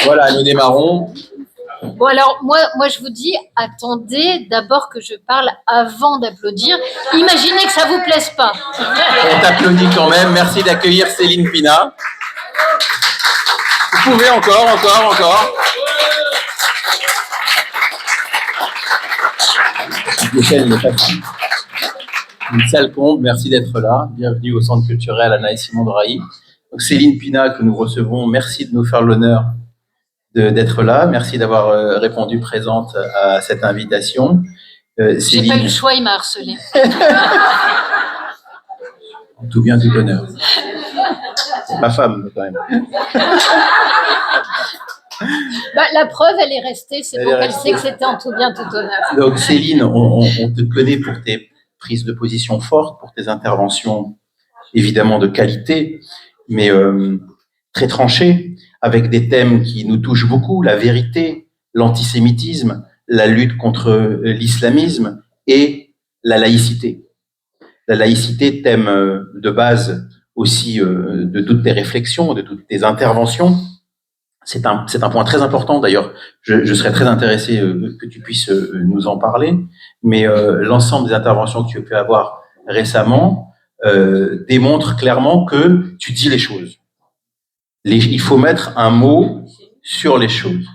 Voilà, nous démarrons. Bon, alors, moi, je vous dis, attendez d'abord que je parle avant d'applaudir. Imaginez que ça vous plaise pas. On t'applaudit quand même. Merci d'accueillir Céline Pina. Vous pouvez encore. Une salle comble, merci d'être là. Bienvenue au Centre culturel Anna-Simon de Railly. Donc Céline Pina que nous recevons, merci de nous faire l'honneur d'être là. Merci d'avoir répondu présente à cette invitation. J'ai pas eu le choix, il m'a harcelé. En tout bien, tout honneur. C'est ma femme, quand même. La preuve, elle est restée. C'est bon qu'elle sait que c'était en tout bien, tout honneur. Donc Céline, on te connaît pour tes prises de position fortes, pour tes interventions évidemment de qualité, mais très tranchées, avec des thèmes qui nous touchent beaucoup, la vérité, l'antisémitisme, la lutte contre l'islamisme et la laïcité. La laïcité, thème de base aussi de toutes tes réflexions, de toutes tes interventions. C'est un point très important, d'ailleurs. Je serais très intéressé que tu puisses nous en parler, mais l'ensemble des interventions que tu as pu avoir récemment démontre clairement que tu dis les choses. Il faut mettre un mot sur les choses.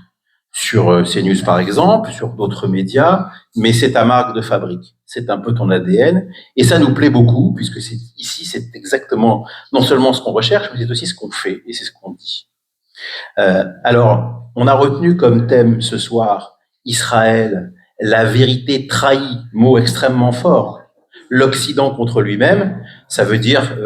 Sur CNews, par exemple, sur d'autres médias, mais c'est ta marque de fabrique. C'est un peu ton ADN. Et ça nous plaît beaucoup, puisque ici, c'est exactement non seulement ce qu'on recherche, mais c'est aussi ce qu'on fait, et c'est ce qu'on dit. Alors, on a retenu comme thème ce soir Israël, la vérité trahie, mot extrêmement fort. L'Occident contre lui-même, ça veut dire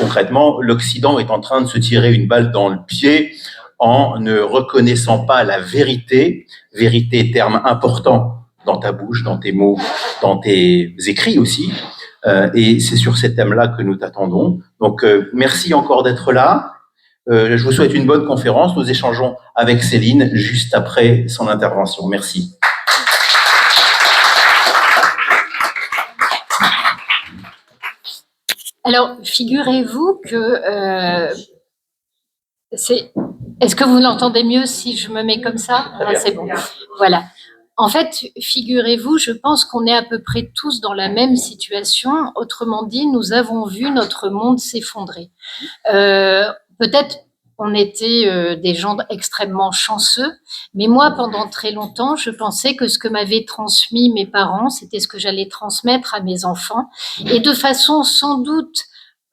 concrètement, l'Occident est en train de se tirer une balle dans le pied en ne reconnaissant pas la vérité, vérité terme important dans ta bouche, dans tes mots, dans tes écrits aussi, et c'est sur ces thèmes-là que nous t'attendons. Donc merci encore d'être là. Je vous souhaite une bonne conférence. Nous échangeons avec Céline juste après son intervention. Merci. Alors, figurez-vous que Est-ce que vous l'entendez mieux si je me mets comme ça? C'est bon. Voilà. En fait, figurez-vous, je pense qu'on est à peu près tous dans la même situation. Autrement dit, nous avons vu notre monde s'effondrer. Peut-être on était des gens extrêmement chanceux, mais moi, pendant très longtemps, je pensais que ce que m'avaient transmis mes parents, c'était ce que j'allais transmettre à mes enfants, et de façon sans doute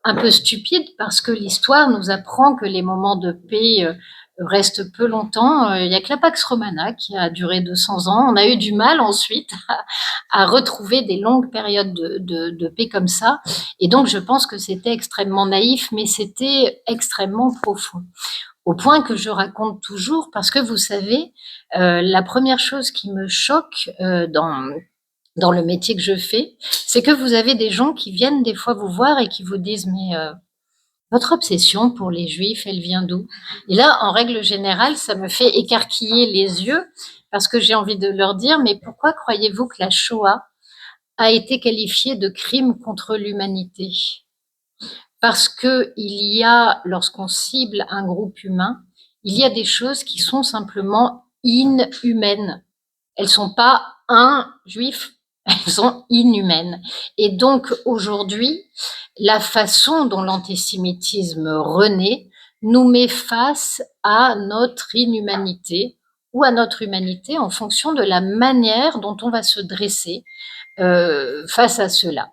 un peu stupide, parce que l'histoire nous apprend que les moments de paix restent peu longtemps. Il n'y a que la Pax Romana qui a duré 200 ans. On a eu du mal ensuite à retrouver des longues périodes de paix comme ça. Et donc, je pense que c'était extrêmement naïf, mais c'était extrêmement profond. Au point que je raconte toujours, parce que vous savez, la première chose qui me choque dans le métier que je fais, c'est que vous avez des gens qui viennent des fois vous voir et qui vous disent « mais votre obsession pour les Juifs, elle vient d'où ?» Et là, en règle générale, ça me fait écarquiller les yeux parce que j'ai envie de leur dire « mais pourquoi croyez-vous que la Shoah a été qualifiée de crime contre l'humanité ?» Parce qu'il y a, lorsqu'on cible un groupe humain, il y a des choses qui sont simplement inhumaines. Elles ne sont pas un juif, elles sont inhumaines. Et donc, aujourd'hui, la façon dont l'antisémitisme renaît nous met face à notre inhumanité ou à notre humanité en fonction de la manière dont on va se dresser face à cela.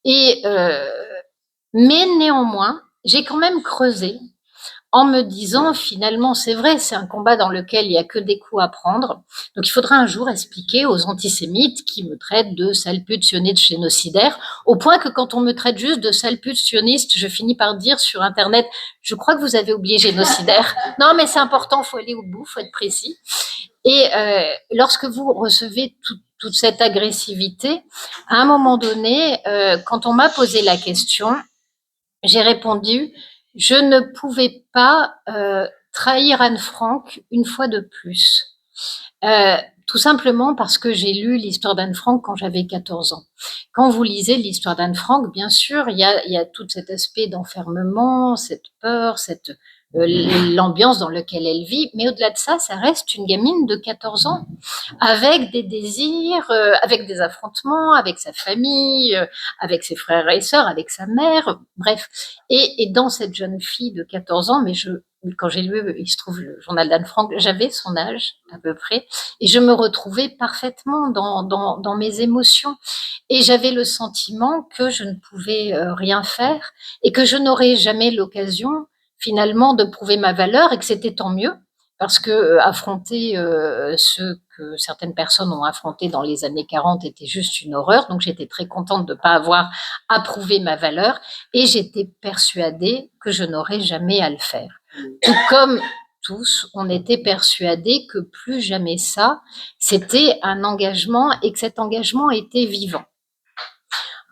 Mais néanmoins, j'ai quand même creusé en me disant, finalement, c'est vrai, c'est un combat dans lequel il n'y a que des coups à prendre. Donc, il faudra un jour expliquer aux antisémites qui me traitent de sale pute sioniste génocidaire, au point que quand on me traite juste de sale pute sioniste, je finis par dire sur Internet, je crois que vous avez oublié génocidaire. Non, mais c'est important, il faut aller au bout, il faut être précis. Et lorsque vous recevez toute cette agressivité, à un moment donné, quand on m'a posé la question, j'ai répondu, je ne pouvais pas trahir Anne Frank une fois de plus. Tout simplement parce que j'ai lu l'histoire d'Anne Frank quand j'avais 14 ans. Quand vous lisez l'histoire d'Anne Frank, bien sûr, il y a tout cet aspect d'enfermement, cette peur, cette l'ambiance dans laquelle elle vit. Mais au-delà de ça, ça reste une gamine de 14 ans, avec des désirs, avec des affrontements, avec sa famille, avec ses frères et sœurs, avec sa mère, bref. Et dans cette jeune fille de 14 ans, mais quand j'ai lu, il se trouve, le journal d'Anne Frank, j'avais son âge à peu près, et je me retrouvais parfaitement dans mes émotions. Et j'avais le sentiment que je ne pouvais rien faire et que je n'aurais jamais l'occasion finalement de prouver ma valeur, et que c'était tant mieux, parce que affronter ce que certaines personnes ont affronté dans les années 40 était juste une horreur. Donc j'étais très contente de ne pas avoir à prouver ma valeur, et j'étais persuadée que je n'aurais jamais à le faire. Tout comme tous, on était persuadés que plus jamais ça, c'était un engagement, et que cet engagement était vivant.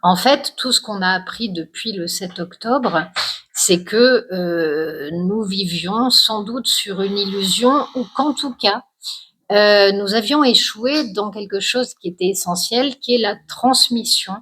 En fait, tout ce qu'on a appris depuis le 7 octobre, c'est que nous vivions sans doute sur une illusion, ou qu'en tout cas, nous avions échoué dans quelque chose qui était essentiel, qui est la transmission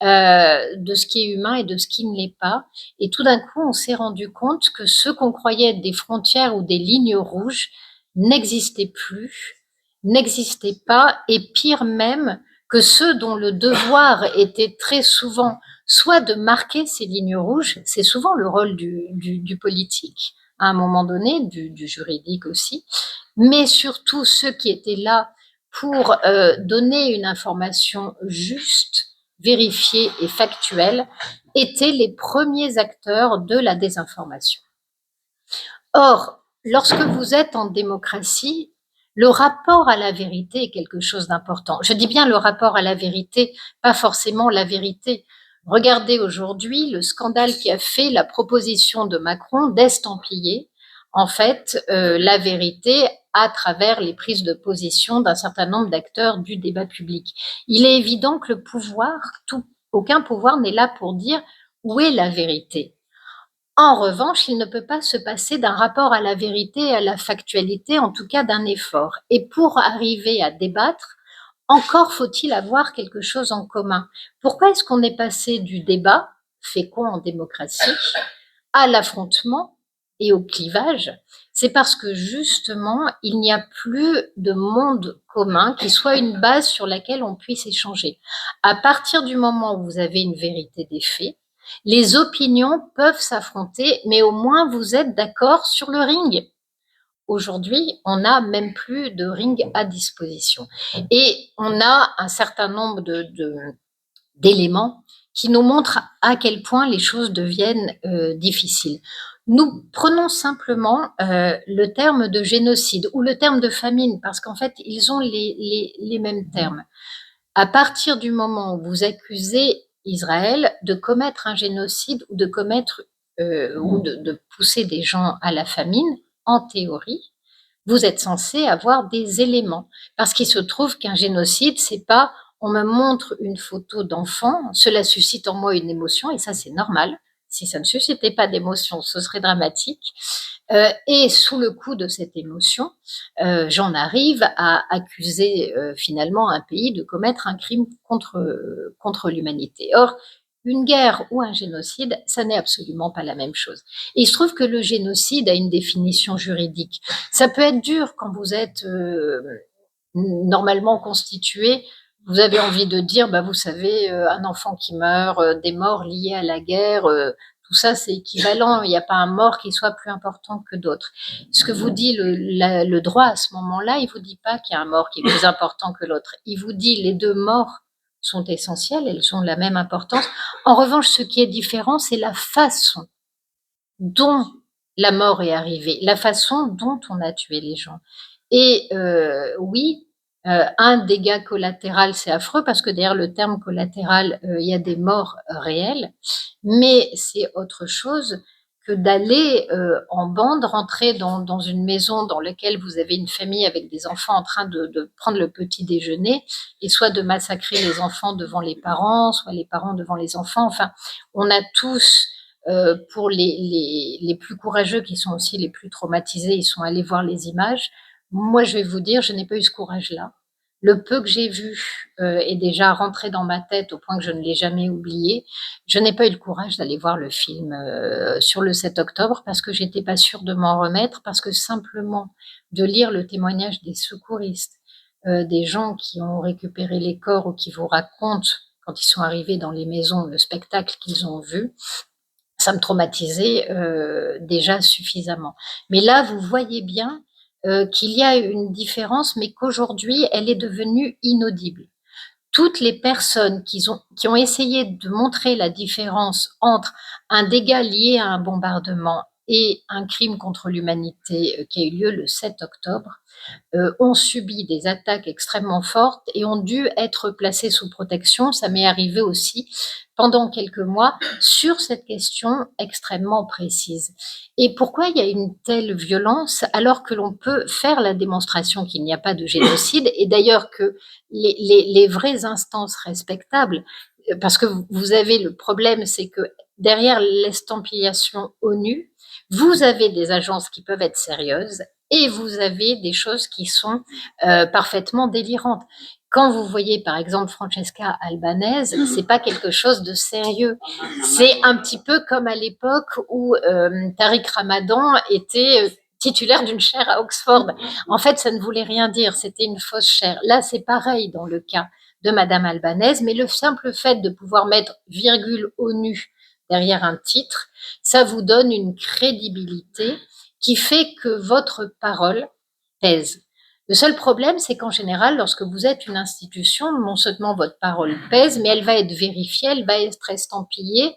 de ce qui est humain et de ce qui ne l'est pas. Et tout d'un coup, on s'est rendu compte que ce qu'on croyait être des frontières ou des lignes rouges n'existaient plus, n'existaient pas, et pire même, que ceux dont le devoir était très souvent soit de marquer ces lignes rouges, c'est souvent le rôle du politique, à un moment donné, du juridique aussi, mais surtout ceux qui étaient là pour donner une information juste, vérifiée et factuelle, étaient les premiers acteurs de la désinformation. Or, lorsque vous êtes en démocratie, le rapport à la vérité est quelque chose d'important. Je dis bien le rapport à la vérité, pas forcément la vérité. Regardez aujourd'hui le scandale qui a fait la proposition de Macron d'estampiller en fait la vérité à travers les prises de position d'un certain nombre d'acteurs du débat public. Il est évident que le pouvoir, aucun pouvoir n'est là pour dire où est la vérité. En revanche, il ne peut pas se passer d'un rapport à la vérité et à la factualité, en tout cas d'un effort. Et pour arriver à débattre, encore faut-il avoir quelque chose en commun. Pourquoi est-ce qu'on est passé du débat, fécond en démocratie, à l'affrontement et au clivage? C'est parce que justement, il n'y a plus de monde commun qui soit une base sur laquelle on puisse échanger. À partir du moment où vous avez une vérité des faits, les opinions peuvent s'affronter, mais au moins vous êtes d'accord sur le ring. Aujourd'hui, on n'a même plus de ring à disposition. Et on a un certain nombre d'éléments qui nous montrent à quel point les choses deviennent difficiles. Nous prenons simplement le terme de génocide ou le terme de famine, parce qu'en fait, ils ont les mêmes termes. À partir du moment où vous accusez Israël de commettre un génocide ou de commettre ou de pousser des gens à la famine, en théorie, vous êtes censé avoir des éléments. Parce qu'il se trouve qu'un génocide, c'est pas on me montre une photo d'enfant, cela suscite en moi une émotion, et ça c'est normal. Si ça ne suscitait pas d'émotion, ce serait dramatique. Et sous le coup de cette émotion, j'en arrive à accuser finalement un pays de commettre un crime contre l'humanité. Or, une guerre ou un génocide, ça n'est absolument pas la même chose. Et il se trouve que le génocide a une définition juridique. Ça peut être dur quand vous êtes normalement constitué. Vous avez envie de dire, bah, vous savez, un enfant qui meurt, des morts liées à la guerre, tout ça c'est équivalent, il n'y a pas un mort qui soit plus important que d'autres. Ce que vous dit le droit à ce moment-là, il ne vous dit pas qu'il y a un mort qui est plus important que l'autre. Il vous dit les deux morts sont essentielles, elles ont la même importance. En revanche, ce qui est différent, c'est la façon dont la mort est arrivée, la façon dont on a tué les gens. Et oui, un dégât collatéral, c'est affreux, parce que derrière le terme collatéral, il y a des morts réelles, mais c'est autre chose que d'aller en bande, rentrer dans une maison dans laquelle vous avez une famille avec des enfants en train de prendre le petit déjeuner, et soit de massacrer les enfants devant les parents, soit les parents devant les enfants. Enfin, on a tous, pour les plus courageux, qui sont aussi les plus traumatisés, ils sont allés voir les images. Moi, je vais vous dire, je n'ai pas eu ce courage-là. le peu que j'ai vu est déjà rentré dans ma tête au point que je ne l'ai jamais oublié. Je n'ai pas eu le courage d'aller voir le film sur le 7 octobre parce que j'étais pas sûre de m'en remettre, parce que simplement de lire le témoignage des secouristes, des gens qui ont récupéré les corps ou qui vous racontent, quand ils sont arrivés dans les maisons, le spectacle qu'ils ont vu, ça me traumatisait déjà suffisamment. Mais là, vous voyez bien qu'il y a une différence, mais qu'aujourd'hui, elle est devenue inaudible. Toutes les personnes qui ont essayé de montrer la différence entre un dégât lié à un bombardement et un crime contre l'humanité qui a eu lieu le 7 octobre, ont subi des attaques extrêmement fortes et ont dû être placés sous protection. Ça m'est arrivé aussi pendant quelques mois sur cette question extrêmement précise. Et pourquoi il y a une telle violence alors que l'on peut faire la démonstration qu'il n'y a pas de génocide, et d'ailleurs que les vraies instances respectables, parce que vous avez le problème, c'est que derrière l'estampillation ONU, vous avez des agences qui peuvent être sérieuses et vous avez des choses qui sont parfaitement délirantes. Quand vous voyez par exemple Francesca Albanese, c'est pas quelque chose de sérieux. C'est un petit peu comme à l'époque où Tariq Ramadan était titulaire d'une chaire à Oxford. En fait, ça ne voulait rien dire, c'était une fausse chaire. Là, c'est pareil dans le cas de Madame Albanese, mais le simple fait de pouvoir mettre virgule ONU derrière un titre, ça vous donne une crédibilité qui fait que votre parole pèse. Le seul problème, c'est qu'en général, lorsque vous êtes une institution, non seulement votre parole pèse, mais elle va être vérifiée, elle va être estampillée,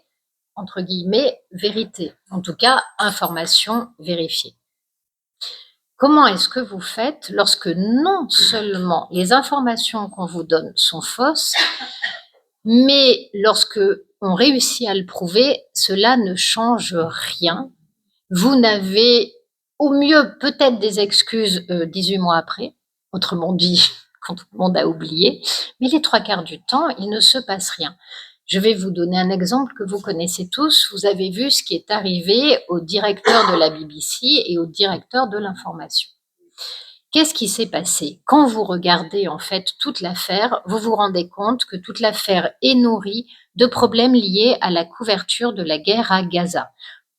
entre guillemets, vérité. En tout cas, information vérifiée. Comment est-ce que vous faites lorsque non seulement les informations qu'on vous donne sont fausses, mais lorsque on réussit à le prouver, cela ne change rien. Vous n'avez au mieux peut-être des excuses 18 mois après, autrement dit, quand tout le monde a oublié, mais les 3/4 du temps, il ne se passe rien. Je vais vous donner un exemple que vous connaissez tous. Vous avez vu ce qui est arrivé au directeur de la BBC et au directeur de l'information. Qu'est-ce qui s'est passé? Quand vous regardez en fait toute l'affaire, vous vous rendez compte que toute l'affaire est nourrie de problèmes liés à la couverture de la guerre à Gaza.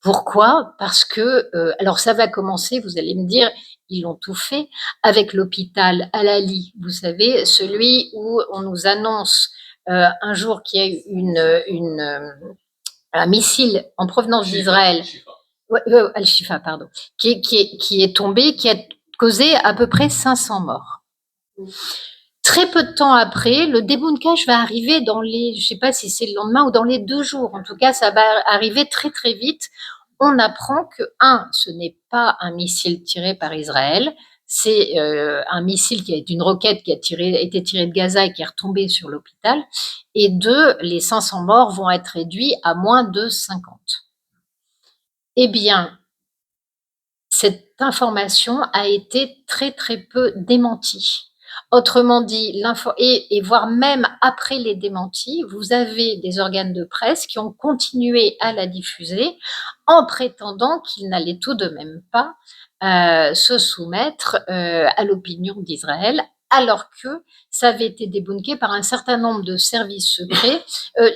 Pourquoi? Parce que, alors ça va commencer, vous allez me dire, ils l'ont tout fait, avec l'hôpital Al-Ali, vous savez, celui où on nous annonce un jour qu'il y a eu un missile en provenance d'Israël, Al-Shifa, pardon, qui est tombé, qui a causé à peu près 500 morts. Très peu de temps après, le débunkage va arriver dans les, je ne sais pas si c'est le lendemain ou dans les 2 jours. En tout cas, ça va arriver très très vite. On apprend que, ce n'est pas un missile tiré par Israël, c'est un missile qui est une roquette qui a été tirée de Gaza et qui est retombée sur l'hôpital. Et 2, les 500 morts vont être réduits à moins de 50. Eh bien, cette information a été très très peu démentie. Autrement dit, et voire même après les démentis, vous avez des organes de presse qui ont continué à la diffuser en prétendant qu'ils n'allaient tout de même pas se soumettre à l'opinion d'Israël, alors que ça avait été débunké par un certain nombre de services secrets.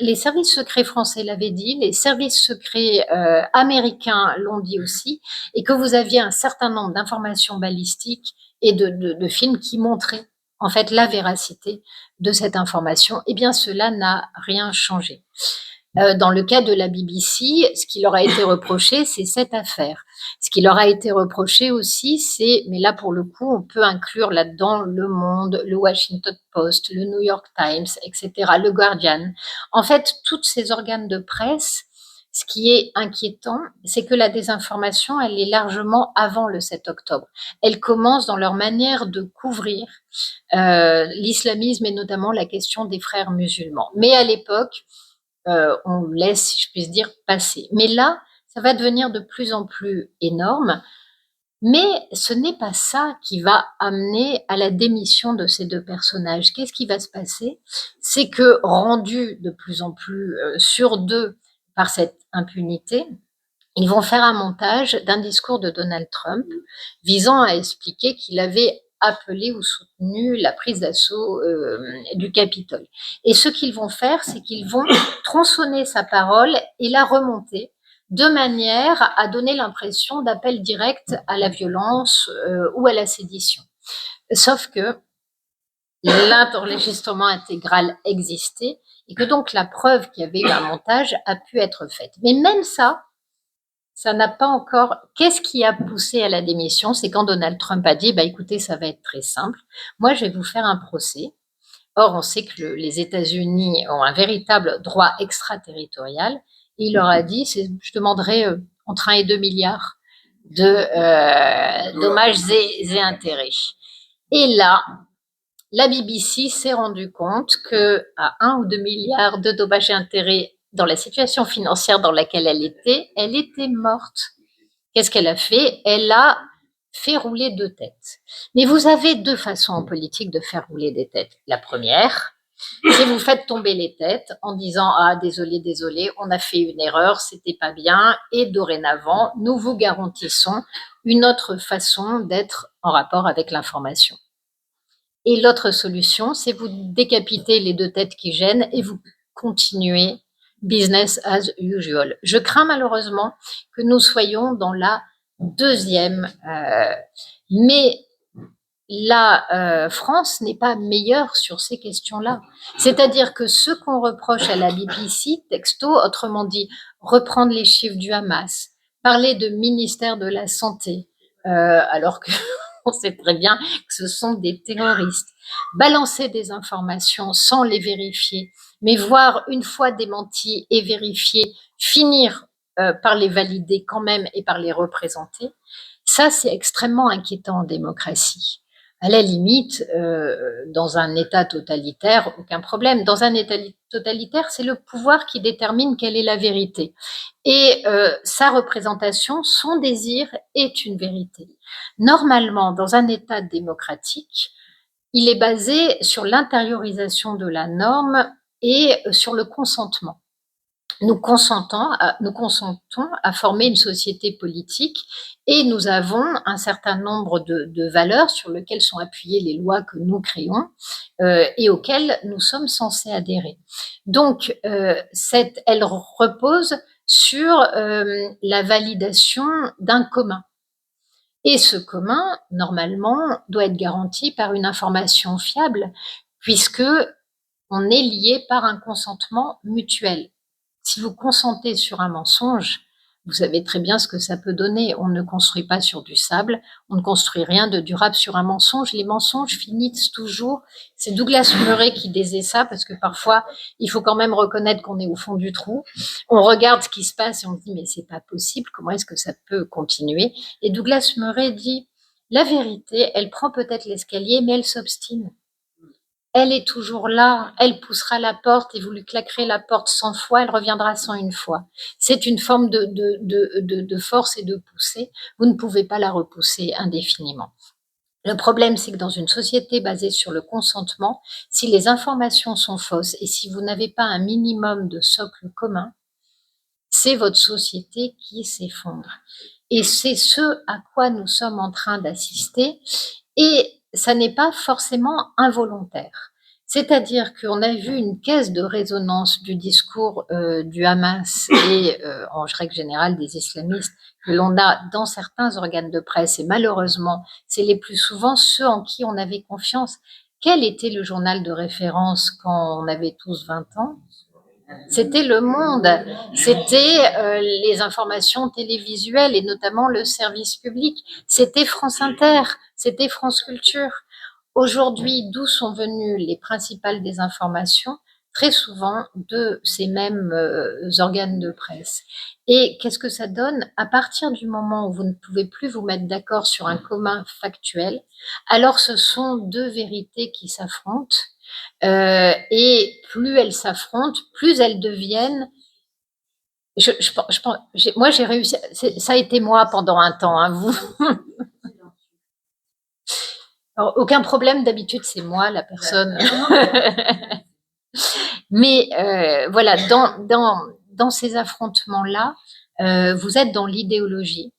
Les services secrets français l'avaient dit, les services secrets américains l'ont dit aussi, et que vous aviez un certain nombre d'informations balistiques et de films qui montraient en fait la véracité de cette information. Eh bien, cela n'a rien changé. Dans le cas de la BBC, ce qui leur a été reproché, c'est cette affaire. Ce qui leur a été reproché aussi, c'est, mais là pour le coup, on peut inclure là-dedans Le Monde, le Washington Post, le New York Times, etc., le Guardian. En fait, tous ces organes de presse, ce qui est inquiétant, c'est que la désinformation, elle est largement avant le 7 octobre. Elle commence dans leur manière de couvrir l'islamisme et notamment la question des frères musulmans. Mais à l'époque, on laisse, si je puis dire, passer. Mais là, ça va devenir de plus en plus énorme. Mais ce n'est pas ça qui va amener à la démission de ces 2 personnages. Qu'est-ce qui va se passer? C'est que, rendus de plus en plus sûrs d'eux par cette impunité, ils vont faire un montage d'un discours de Donald Trump visant à expliquer qu'il avait appelé ou soutenu la prise d'assaut du Capitole. Et ce qu'ils vont faire, c'est qu'ils vont tronçonner sa parole et la remonter de manière à donner l'impression d'appel direct à la violence ou à la sédition. Sauf que l'enregistrement intégral existait et que donc la preuve qu'il y avait eu un montage a pu être faite. Mais même ça n'a pas encore... Qu'est-ce qui a poussé à la démission? C'est quand Donald Trump a dit, écoutez, ça va être très simple. Moi, je vais vous faire un procès. Or, on sait que les États-Unis ont un véritable droit extraterritorial. Et il leur a dit, je demanderai entre 1 et 2 milliards de dommages et intérêts. Et là, la BBC s'est rendu compte qu'à 1 ou 2 milliards de dommages et intérêts dans la situation financière dans laquelle elle était morte. Qu'est-ce qu'elle a fait? Elle a fait rouler 2 têtes. Mais vous avez 2 façons en politique de faire rouler des têtes. La première, c'est vous faites tomber les têtes en disant « Ah, désolé, on a fait une erreur, c'était pas bien, et dorénavant, nous vous garantissons une autre façon d'être en rapport avec l'information. » Et l'autre solution, c'est vous décapiter les 2 têtes qui gênent et vous continuez business as usual. Je crains malheureusement que nous soyons dans la deuxième, mais la France n'est pas meilleure sur ces questions-là. C'est-à-dire que ce qu'on reproche à la BBC, texto, autrement dit, reprendre les chiffres du Hamas, parler de ministère de la Santé, alors que on sait très bien que ce sont des terroristes, balancer des informations sans les vérifier, mais voir une fois démenties et vérifiées, finir par les valider quand même et par les représenter, ça c'est extrêmement inquiétant en démocratie. À la limite, dans un État totalitaire, aucun problème. Dans un État totalitaire, c'est le pouvoir qui détermine quelle est la vérité. Et sa représentation, son désir est une vérité. Normalement, dans un État démocratique, il est basé sur l'intériorisation de la norme et sur le consentement. Nous consentons à former une société politique et nous avons un certain nombre de valeurs sur lesquelles sont appuyées les lois que nous créons et auxquelles nous sommes censés adhérer. Donc, elle repose sur la validation d'un commun. Et ce commun, normalement, doit être garanti par une information fiable, puisque on est lié par un consentement mutuel. Si vous consentez sur un mensonge, vous savez très bien ce que ça peut donner. On ne construit pas sur du sable, on ne construit rien de durable sur un mensonge. Les mensonges finissent toujours. C'est Douglas Murray qui disait ça, parce que parfois, il faut quand même reconnaître qu'on est au fond du trou. On regarde ce qui se passe et on se dit, mais c'est pas possible, comment est-ce que ça peut continuer? Et Douglas Murray dit, la vérité, elle prend peut-être l'escalier, mais elle s'obstine. Elle est toujours là, elle poussera la porte et vous lui claquerez la porte 100 fois, elle reviendra 101 fois. C'est une forme de force et de poussée. Vous ne pouvez pas la repousser indéfiniment. Le problème, c'est que dans une société basée sur le consentement, si les informations sont fausses et si vous n'avez pas un minimum de socle commun, c'est votre société qui s'effondre. Et c'est ce à quoi nous sommes en train d'assister. Et ça n'est pas forcément involontaire. C'est-à-dire qu'on a vu une caisse de résonance du discours du Hamas et en règle générale des islamistes que l'on a dans certains organes de presse, et malheureusement, c'est les plus souvent ceux en qui on avait confiance. Quel était le journal de référence quand on avait tous 20 ans? C'était Le Monde, c'était les informations télévisuelles et notamment le service public, c'était France Inter, c'était France Culture. Aujourd'hui, d'où sont venues les principales désinformations? Très souvent de ces mêmes organes de presse. Et qu'est-ce que ça donne? À partir du moment où vous ne pouvez plus vous mettre d'accord sur un commun factuel, alors ce sont 2 vérités qui s'affrontent. Et plus elles s'affrontent, plus elles deviennent... moi, j'ai réussi... Ça a été moi pendant un temps, hein, vous. Alors, aucun problème, d'habitude, c'est moi, la personne. Mais voilà, dans ces affrontements-là, vous êtes dans l'idéologie.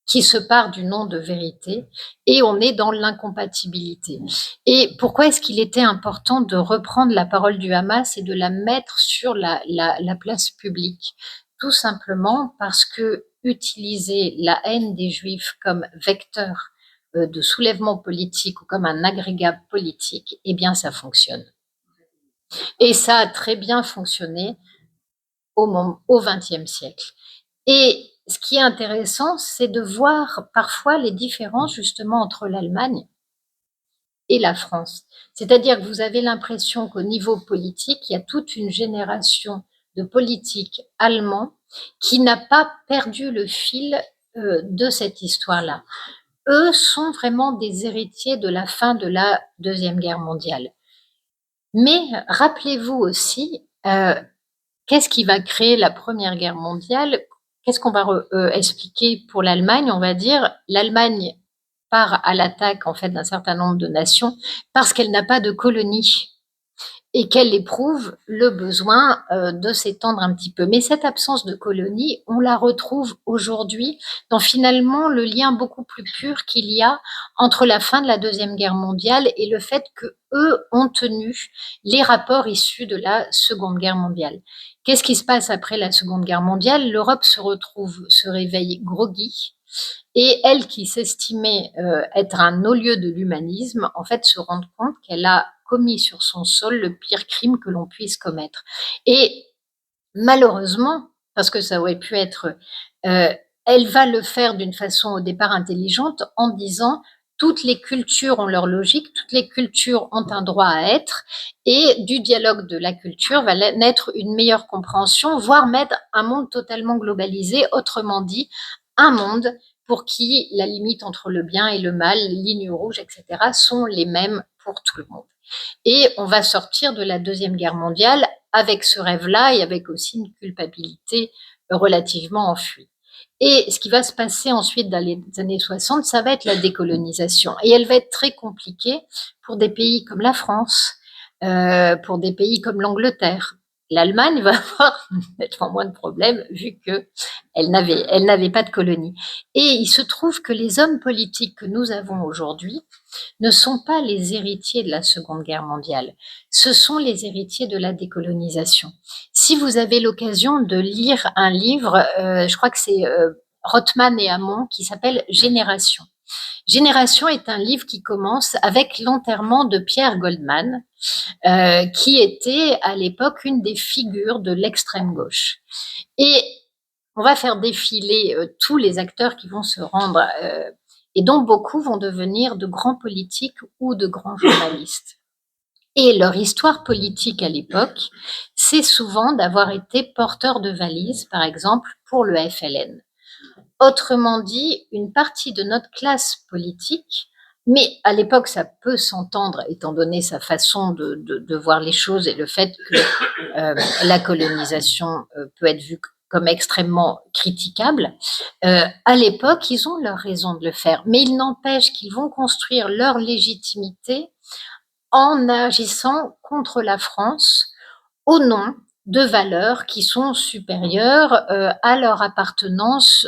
qui se part du nom de vérité, et on est dans l'incompatibilité. Et pourquoi est-ce qu'il était important de reprendre la parole du Hamas et de la mettre sur la place publique? Tout simplement parce que utiliser la haine des Juifs comme vecteur de soulèvement politique ou comme un agrégat politique, eh bien ça fonctionne. Et ça a très bien fonctionné au XXe siècle. Et ce qui est intéressant, c'est de voir parfois les différences justement entre l'Allemagne et la France. C'est-à-dire que vous avez l'impression qu'au niveau politique, il y a toute une génération de politiques allemands qui n'a pas perdu le fil de cette histoire-là. Eux sont vraiment des héritiers de la fin de la Deuxième Guerre mondiale. Mais rappelez-vous aussi, qu'est-ce qui va créer la Première Guerre mondiale? Qu'est-ce qu'on va expliquer pour l'Allemagne? On va dire l'Allemagne part à l'attaque en fait d'un certain nombre de nations parce qu'elle n'a pas de colonies et qu'elle éprouve le besoin de s'étendre un petit peu. Mais cette absence de colonies, on la retrouve aujourd'hui dans finalement le lien beaucoup plus pur qu'il y a entre la fin de la Deuxième Guerre mondiale et le fait que eux ont tenu les rapports issus de la Seconde Guerre mondiale. Qu'est-ce qui se passe après la Seconde Guerre mondiale? L'Europe se réveille groggy, et elle, qui s'estimait être un haut-lieu de l'humanisme, en fait, se rend compte qu'elle a commis sur son sol le pire crime que l'on puisse commettre. Et malheureusement, parce que ça aurait pu être, elle va le faire d'une façon au départ intelligente en disant toutes les cultures ont leur logique, toutes les cultures ont un droit à être, et du dialogue de la culture va naître une meilleure compréhension, voire mettre un monde totalement globalisé, autrement dit, un monde pour qui la limite entre le bien et le mal, les lignes rouges, etc., sont les mêmes pour tout le monde. Et on va sortir de la Deuxième Guerre mondiale avec ce rêve-là et avec aussi une culpabilité relativement enfuie. Et ce qui va se passer ensuite dans les années 60, ça va être la décolonisation. Et elle va être très compliquée pour des pays comme la France, pour des pays comme l'Angleterre. L'Allemagne va avoir nettement moins de problèmes vu qu'elle n'avait pas de colonie. Et il se trouve que les hommes politiques que nous avons aujourd'hui ne sont pas les héritiers de la Seconde Guerre mondiale, ce sont les héritiers de la décolonisation. Si vous avez l'occasion de lire un livre, je crois que c'est Rothman et Hamon, qui s'appelle Génération. Génération est un livre qui commence avec l'enterrement de Pierre Goldman, qui était à l'époque une des figures de l'extrême gauche. Et on va faire défiler tous les acteurs qui vont se rendre, et dont beaucoup vont devenir de grands politiques ou de grands journalistes. Et leur histoire politique à l'époque, c'est souvent d'avoir été porteurs de valises, par exemple, pour le FLN. Autrement dit, une partie de notre classe politique, mais à l'époque, ça peut s'entendre, étant donné sa façon de voir les choses et le fait que la colonisation peut être vue comme extrêmement critiquable. À l'époque, ils ont leur raison de le faire, mais il n'empêche qu'ils vont construire leur légitimité en agissant contre la France au nom de valeurs qui sont supérieures à leur appartenance.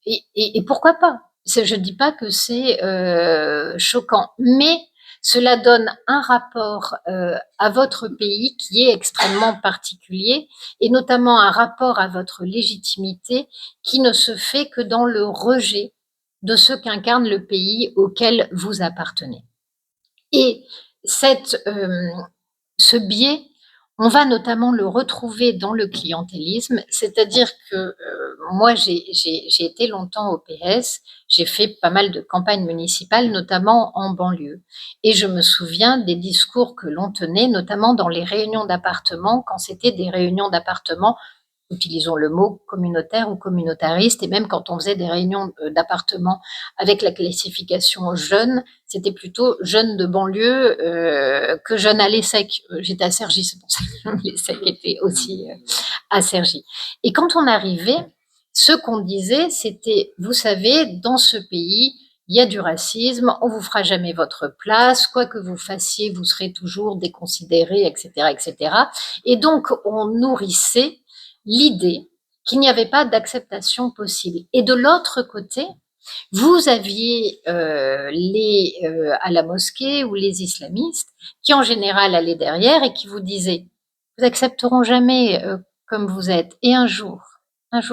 Et pourquoi pas? Je ne dis pas que c'est choquant, mais cela donne un rapport à votre pays qui est extrêmement particulier, et notamment un rapport à votre légitimité qui ne se fait que dans le rejet de ce qu'incarne le pays auquel vous appartenez. Et ce biais, on va notamment le retrouver dans le clientélisme, c'est-à-dire que moi, j'ai été longtemps au PS, j'ai fait pas mal de campagnes municipales, notamment en banlieue. Et je me souviens des discours que l'on tenait, notamment dans les réunions d'appartements, quand c'était des réunions d'appartements, utilisons le mot communautaire ou communautariste, et même quand on faisait des réunions d'appartements avec la classification jeune, c'était plutôt jeune de banlieue que jeune à l'ESSEC. J'étais à Cergy, c'est pour ça que l'ESSEC était aussi à Cergy. Et quand on arrivait, ce qu'on disait, c'était, vous savez, dans ce pays, il y a du racisme, on vous fera jamais votre place, quoi que vous fassiez, vous serez toujours déconsidéré, etc., etc. Et donc, on nourrissait l'idée qu'il n'y avait pas d'acceptation possible. Et de l'autre côté, vous aviez à la mosquée ou les islamistes qui en général allaient derrière et qui vous disaient vous accepteront jamais comme vous êtes et un jour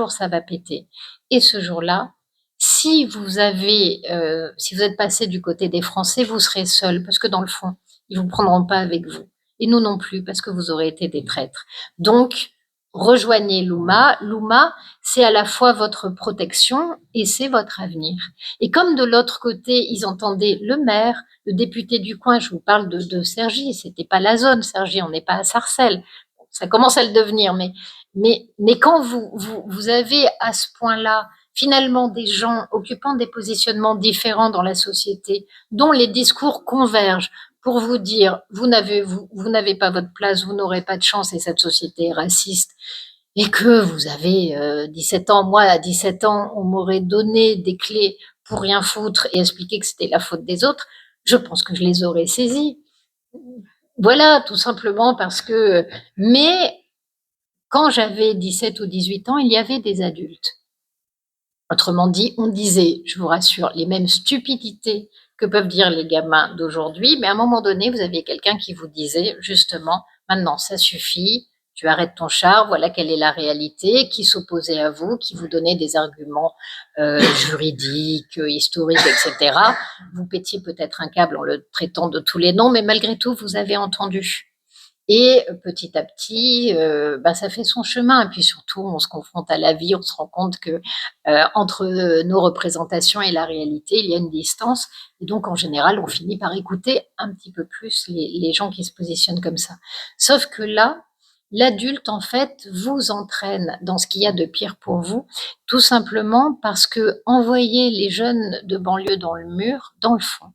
ça va péter. Et ce jour-là, si vous êtes passé du côté des Français, vous serez seul parce que dans le fond, ils vous prendront pas avec vous et nous non plus parce que vous aurez été des traîtres. Donc rejoignez l'Oumma. L'Oumma, c'est à la fois votre protection et c'est votre avenir. Et comme de l'autre côté, ils entendaient le maire, le député du coin, je vous parle de Cergy, c'était pas la zone, Cergy, on n'est pas à Sarcelles. Ça commence à le devenir, mais quand vous avez à ce point-là finalement des gens occupant des positionnements différents dans la société, dont les discours convergent pour vous dire vous n'avez pas votre place, vous n'aurez pas de chance et cette société est raciste, et que vous avez 17 ans, moi à 17 ans, on m'aurait donné des clés pour rien foutre et expliquer que c'était la faute des autres, je pense que je les aurais saisies. Voilà, tout simplement parce que... Mais quand j'avais 17 ou 18 ans, il y avait des adultes. Autrement dit, on disait, je vous rassure, les mêmes stupidités que peuvent dire les gamins d'aujourd'hui, mais à un moment donné, vous aviez quelqu'un qui vous disait justement, maintenant, ça suffit, tu arrêtes ton char, voilà quelle est la réalité, qui s'opposait à vous, qui vous donnait des arguments juridiques, historiques, etc. Vous pétiez peut-être un câble en le traitant de tous les noms, mais malgré tout, vous avez entendu. Et petit à petit, ça fait son chemin. Et puis surtout, on se confronte à la vie, on se rend compte que entre nos représentations et la réalité, il y a une distance. Et donc, en général, on finit par écouter un petit peu plus les gens qui se positionnent comme ça. Sauf que là, l'adulte, en fait, vous entraîne dans ce qu'il y a de pire pour vous, tout simplement parce que envoyer les jeunes de banlieue dans le mur, dans le fond,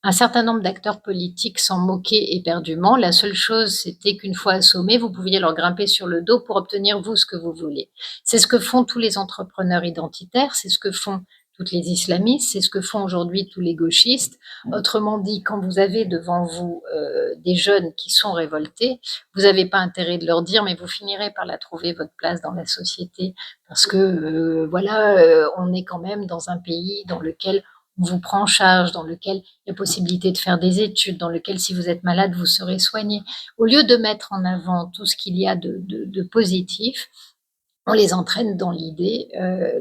un certain nombre d'acteurs politiques s'en moquaient éperdument. La seule chose, c'était qu'une fois assommés, vous pouviez leur grimper sur le dos pour obtenir, vous, ce que vous voulez. C'est ce que font tous les entrepreneurs identitaires, c'est ce que font toutes les islamistes, c'est ce que font aujourd'hui tous les gauchistes. Autrement dit, quand vous avez devant vous des jeunes qui sont révoltés, vous n'avez pas intérêt de leur dire, mais vous finirez par la trouver, votre place dans la société, parce que on est quand même dans un pays dans lequel on vous prend en charge, dans lequel il y a possibilité de faire des études, dans lequel si vous êtes malade, vous serez soigné. Au lieu de mettre en avant tout ce qu'il y a de positif, on les entraîne dans l'idée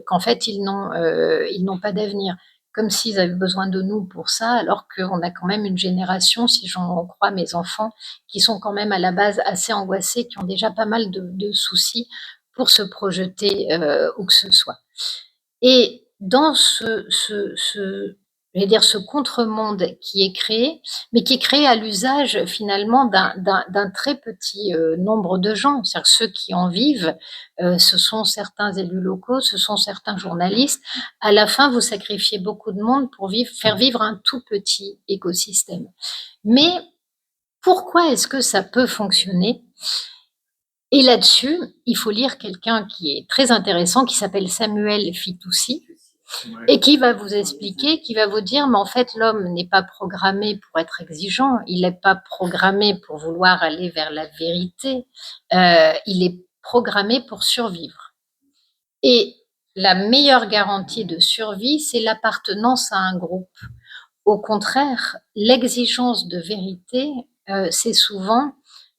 qu'en fait, ils n'ont pas d'avenir, comme s'ils avaient besoin de nous pour ça, alors qu'on a quand même une génération, si j'en crois mes enfants, qui sont quand même à la base assez angoissés, qui ont déjà pas mal de soucis pour se projeter où que ce soit. Et dans ce contre-monde qui est créé, mais qui est créé à l'usage finalement d'un très petit nombre de gens. C'est-à-dire ceux qui en vivent, ce sont certains élus locaux, ce sont certains journalistes. À la fin, vous sacrifiez beaucoup de monde pour faire vivre un tout petit écosystème. Mais pourquoi est-ce que ça peut fonctionner ? Et là-dessus, il faut lire quelqu'un qui est très intéressant, qui s'appelle Samuel Fitoussi, et qui va vous expliquer, qui va vous dire, mais en fait, l'homme n'est pas programmé pour être exigeant, il n'est pas programmé pour vouloir aller vers la vérité, il est programmé pour survivre. Et la meilleure garantie de survie, c'est l'appartenance à un groupe. Au contraire, l'exigence de vérité, c'est souvent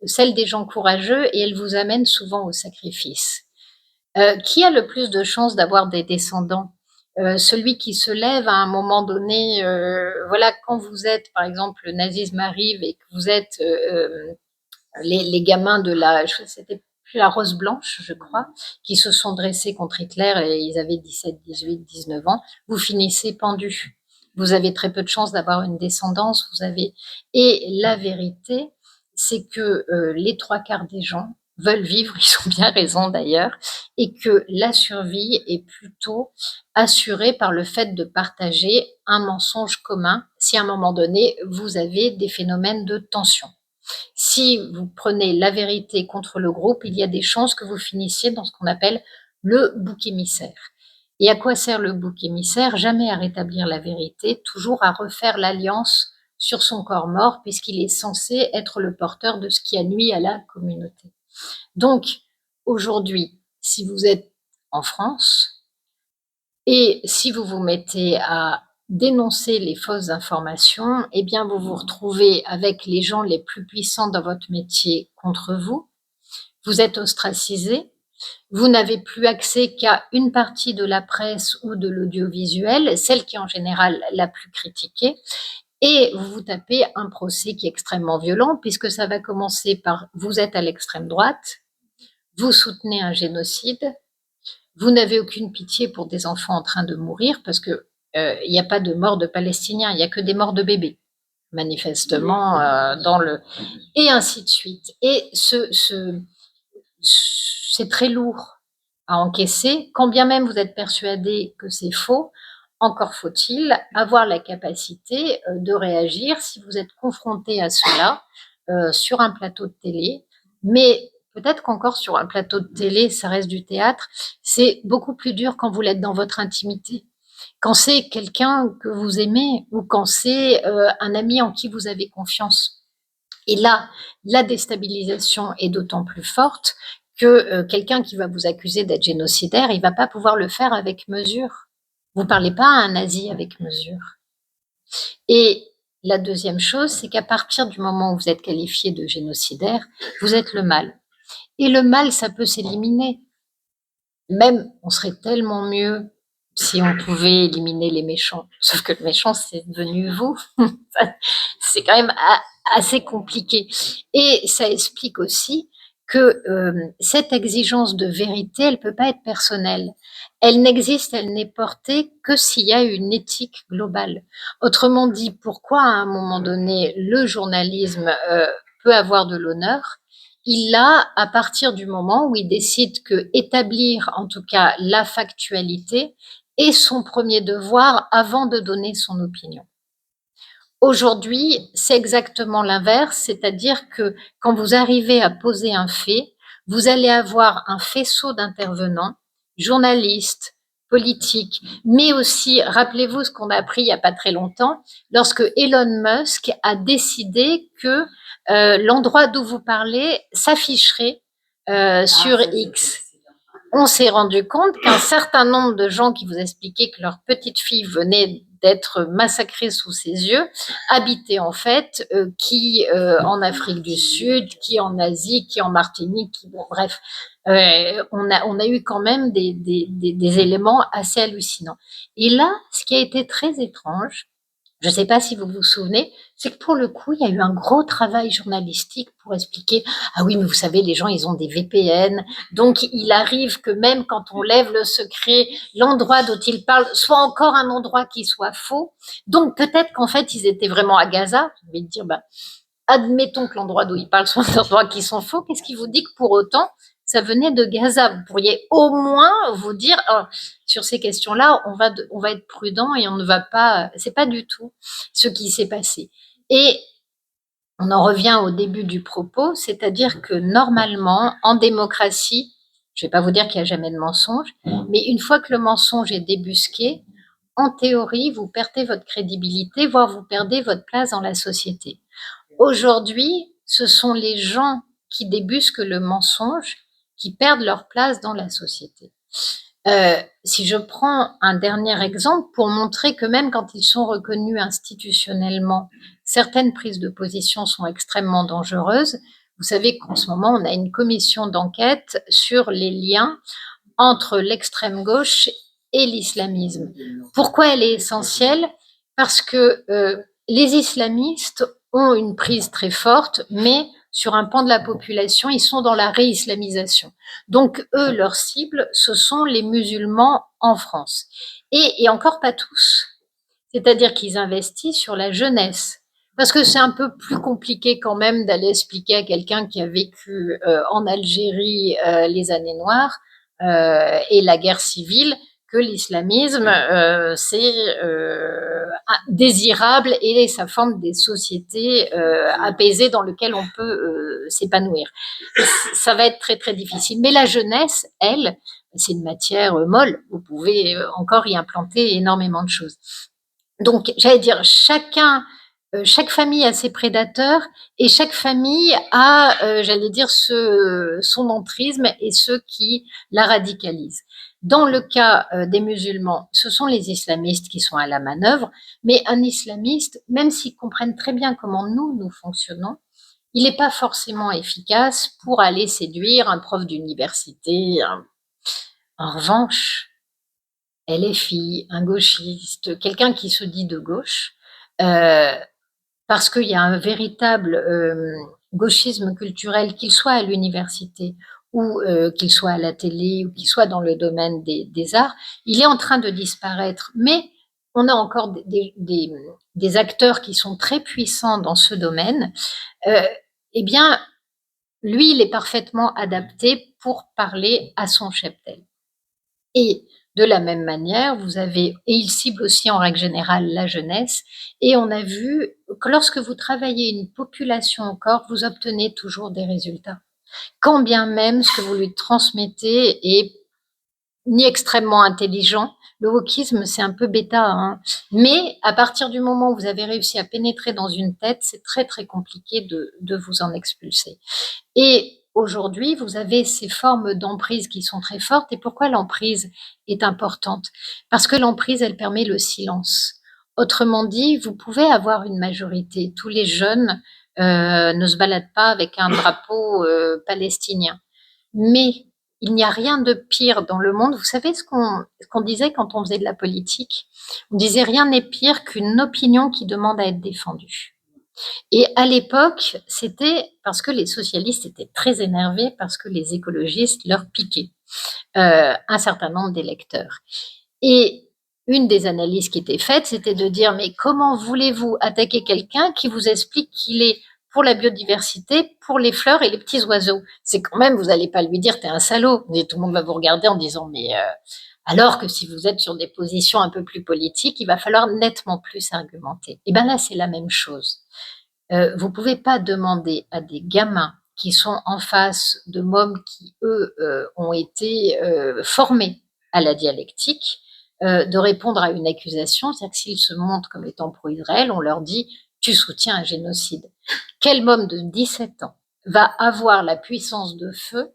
celle des gens courageux et elle vous amène souvent au sacrifice. Qui a le plus de chances d'avoir des descendants ? Celui qui se lève à un moment donné, quand vous êtes, par exemple, le nazisme arrive et que vous êtes les gamins c'était la Rose Blanche, je crois, qui se sont dressés contre Hitler et ils avaient 17, 18, 19 ans, vous finissez pendus. Vous avez très peu de chances d'avoir une descendance. Et la vérité, c'est que les 3/4 des gens veulent vivre, ils ont bien raison d'ailleurs, et que la survie est plutôt assurée par le fait de partager un mensonge commun si à un moment donné, vous avez des phénomènes de tension. Si vous prenez la vérité contre le groupe, il y a des chances que vous finissiez dans ce qu'on appelle le bouc émissaire. Et à quoi sert le bouc émissaire ? Jamais à rétablir la vérité, toujours à refaire l'alliance sur son corps mort, puisqu'il est censé être le porteur de ce qui a nui à la communauté. Donc, aujourd'hui, si vous êtes en France et si vous vous mettez à dénoncer les fausses informations, eh bien, vous vous retrouvez avec les gens les plus puissants dans votre métier contre vous. Vous êtes ostracisé. Vous n'avez plus accès qu'à une partie de la presse ou de l'audiovisuel, celle qui est en général la plus critiquée. Et vous vous tapez un procès qui est extrêmement violent, puisque ça va commencer par vous êtes à l'extrême droite, vous soutenez un génocide, vous n'avez aucune pitié pour des enfants en train de mourir, parce que il n'y a pas de mort de Palestiniens, il n'y a que des morts de bébés, manifestement, dans le... Et ainsi de suite. Et c'est très lourd à encaisser, quand bien même vous êtes persuadé que c'est faux. Encore faut-il avoir la capacité de réagir si vous êtes confronté à cela sur un plateau de télé. Mais peut-être qu'encore sur un plateau de télé, ça reste du théâtre. C'est beaucoup plus dur quand vous l'êtes dans votre intimité. Quand c'est quelqu'un que vous aimez ou quand c'est un ami en qui vous avez confiance. Et là, la déstabilisation est d'autant plus forte que quelqu'un qui va vous accuser d'être génocidaire, il ne va pas pouvoir le faire avec mesure. Vous ne parlez pas à un nazi avec mesure. Et la deuxième chose, c'est qu'à partir du moment où vous êtes qualifié de génocidaire, vous êtes le mal. Et le mal, ça peut s'éliminer. Même, on serait tellement mieux si on pouvait éliminer les méchants. Sauf que le méchant, c'est devenu vous. C'est quand même assez compliqué. Et ça explique aussi que cette exigence de vérité, elle ne peut pas être personnelle. Elle n'existe, elle n'est portée que s'il y a une éthique globale. Autrement dit, pourquoi à un moment donné, le journalisme peut avoir de l'honneur? Il l'a à partir du moment où il décide que établir, en tout cas, la factualité est son premier devoir avant de donner son opinion. Aujourd'hui, c'est exactement l'inverse, c'est-à-dire que quand vous arrivez à poser un fait, vous allez avoir un faisceau d'intervenants, journalistes, politiques, mais aussi, rappelez-vous ce qu'on a appris il n'y a pas très longtemps, lorsque Elon Musk a décidé que l'endroit d'où vous parlez s'afficherait sur X. On s'est rendu compte qu'un certain nombre de gens qui vous expliquaient que leur petite fille venait d'être massacrée sous ses yeux habitaient en fait qui en Afrique du Sud, qui en Asie, qui en Martinique, bon, bref, on a eu quand même des éléments assez hallucinants. Et là, ce qui a été très étrange, je ne sais pas si vous vous souvenez, c'est que pour le coup, il y a eu un gros travail journalistique pour expliquer, ah oui, mais vous savez, les gens, ils ont des VPN, donc il arrive que même quand on lève le secret, l'endroit dont ils parlent soit encore un endroit qui soit faux. Donc peut-être qu'en fait, ils étaient vraiment à Gaza. Je vais dire, bah, admettons que l'endroit d'où ils parlent soit des endroits qui sont faux. Qu'est-ce qui vous dit que pour autant, ça venait de Gaza? Vous pourriez au moins vous dire, oh, sur ces questions-là, on va être prudent et on ne va pas. C'est pas du tout ce qui s'est passé. Et on en revient au début du propos, c'est-à-dire que normalement, en démocratie, je ne vais pas vous dire qu'il n'y a jamais de mensonge, mais une fois que le mensonge est débusqué, en théorie, vous perdez votre crédibilité, voire vous perdez votre place dans la société. Aujourd'hui, ce sont les gens qui débusquent le mensonge qui perdent leur place dans la société. Si je prends un dernier exemple pour montrer que même quand ils sont reconnus institutionnellement, certaines prises de position sont extrêmement dangereuses. Vous savez qu'en ce moment, on a une commission d'enquête sur les liens entre l'extrême gauche et l'islamisme. Pourquoi elle est essentielle? Parce que les islamistes ont une prise très forte, mais sur un pan de la population, ils sont dans la réislamisation. Donc, eux, leur cible, ce sont les musulmans en France. Et encore pas tous. C'est-à-dire qu'ils investissent sur la jeunesse. Parce que c'est un peu plus compliqué quand même d'aller expliquer à quelqu'un qui a vécu en Algérie les années noires et la guerre civile que l'islamisme, c'est désirable et ça forme des sociétés apaisées dans lesquelles on peut s'épanouir. Ça va être très, très difficile. Mais la jeunesse, elle, c'est une matière molle. Vous pouvez encore y implanter énormément de choses. Donc, j'allais dire, chacun chaque famille a ses prédateurs et chaque famille a, j'allais dire, son entrisme et ceux qui la radicalisent. Dans le cas des musulmans, ce sont les islamistes qui sont à la manœuvre, mais un islamiste, même s'ils comprennent très bien comment nous fonctionnons, il n'est pas forcément efficace pour aller séduire un prof d'université. En revanche, LFI, un gauchiste, quelqu'un qui se dit de gauche, parce qu'il y a un véritable gauchisme culturel, qu'il soit à l'université ou qu'il soit à la télé ou qu'il soit dans le domaine des arts, il est en train de disparaître. Mais on a encore des acteurs qui sont très puissants dans ce domaine. Eh bien, lui, il est parfaitement adapté pour parler à son cheptel. Et de la même manière, et il cible aussi en règle générale la jeunesse, et on a vu que lorsque vous travaillez une population au corps, vous obtenez toujours des résultats. Quand bien même ce que vous lui transmettez est ni extrêmement intelligent, le wokisme c'est un peu bêta, hein. Mais à partir du moment où vous avez réussi à pénétrer dans une tête, c'est très très compliqué de vous en expulser. Et aujourd'hui, vous avez ces formes d'emprise qui sont très fortes. Et pourquoi l'emprise est importante? Parce que l'emprise, elle permet le silence. Autrement dit, vous pouvez avoir une majorité. Tous les jeunes ne se baladent pas avec un drapeau palestinien. Mais il n'y a rien de pire dans le monde. Vous savez ce qu'on disait quand on faisait de la politique? On disait rien n'est pire qu'une opinion qui demande à être défendue. Et à l'époque, c'était parce que les socialistes étaient très énervés parce que les écologistes leur piquaient un certain nombre d'électeurs. Et une des analyses qui était faite, c'était de dire, mais comment voulez-vous attaquer quelqu'un qui vous explique qu'il est pour la biodiversité, pour les fleurs et les petits oiseaux? C'est quand même, vous n'allez pas lui dire, t'es un salaud. Et tout le monde va vous regarder en disant, mais alors que si vous êtes sur des positions un peu plus politiques, il va falloir nettement plus argumenter. Et bien là, c'est la même chose. Vous pouvez pas demander à des gamins qui sont en face de mômes qui, eux, ont été formés à la dialectique, de répondre à une accusation. C'est-à-dire que s'ils se montrent comme étant pro-Israël, on leur dit « tu soutiens un génocide ». Quel môme de 17 ans va avoir la puissance de feu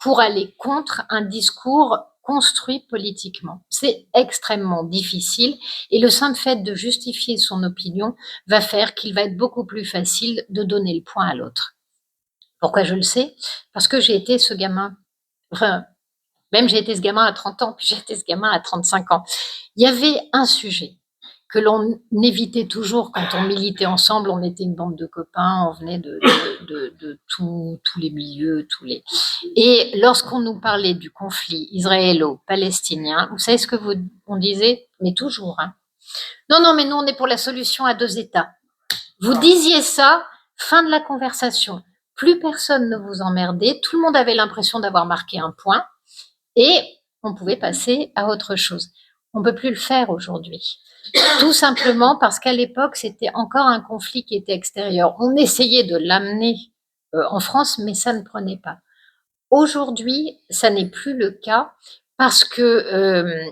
pour aller contre un discours construit politiquement? C'est extrêmement difficile et le simple fait de justifier son opinion va faire qu'il va être beaucoup plus facile de donner le point à l'autre. Pourquoi je le sais? Parce que j'ai été ce gamin, enfin, même j'ai été ce gamin à 30 ans, puis j'ai été ce gamin à 35 ans. Il y avait un sujet que l'on évitait toujours quand on militait ensemble. On était une bande de copains, on venait de tous les milieux, Et lorsqu'on nous parlait du conflit israélo-palestinien, vous savez ce que on disait? Mais toujours, hein. Non, mais nous, on est pour la solution à 2 États. Vous disiez ça, fin de la conversation. Plus personne ne vous emmerdait, tout le monde avait l'impression d'avoir marqué un point et on pouvait passer à autre chose. On ne peut plus le faire aujourd'hui. Tout simplement parce qu'à l'époque, c'était encore un conflit qui était extérieur. On essayait de l'amener en France, mais ça ne prenait pas. Aujourd'hui, ça n'est plus le cas parce que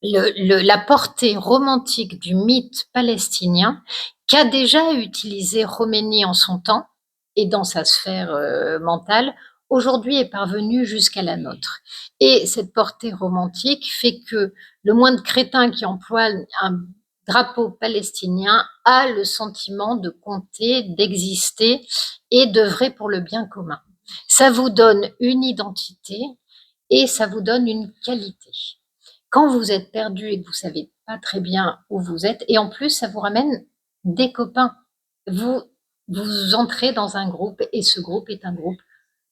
la portée romantique du mythe palestinien qu'a déjà utilisé Khomeini en son temps et dans sa sphère mentale, aujourd'hui est parvenue jusqu'à la nôtre. Et cette portée romantique fait que le moindre crétin qui emploie un drapeau palestinien a le sentiment de compter, d'exister et d'œuvrer pour le bien commun. Ça vous donne une identité et ça vous donne une qualité. Quand vous êtes perdu et que vous savez pas très bien où vous êtes, et en plus, ça vous ramène des copains. Vous entrez dans un groupe et ce groupe est un groupe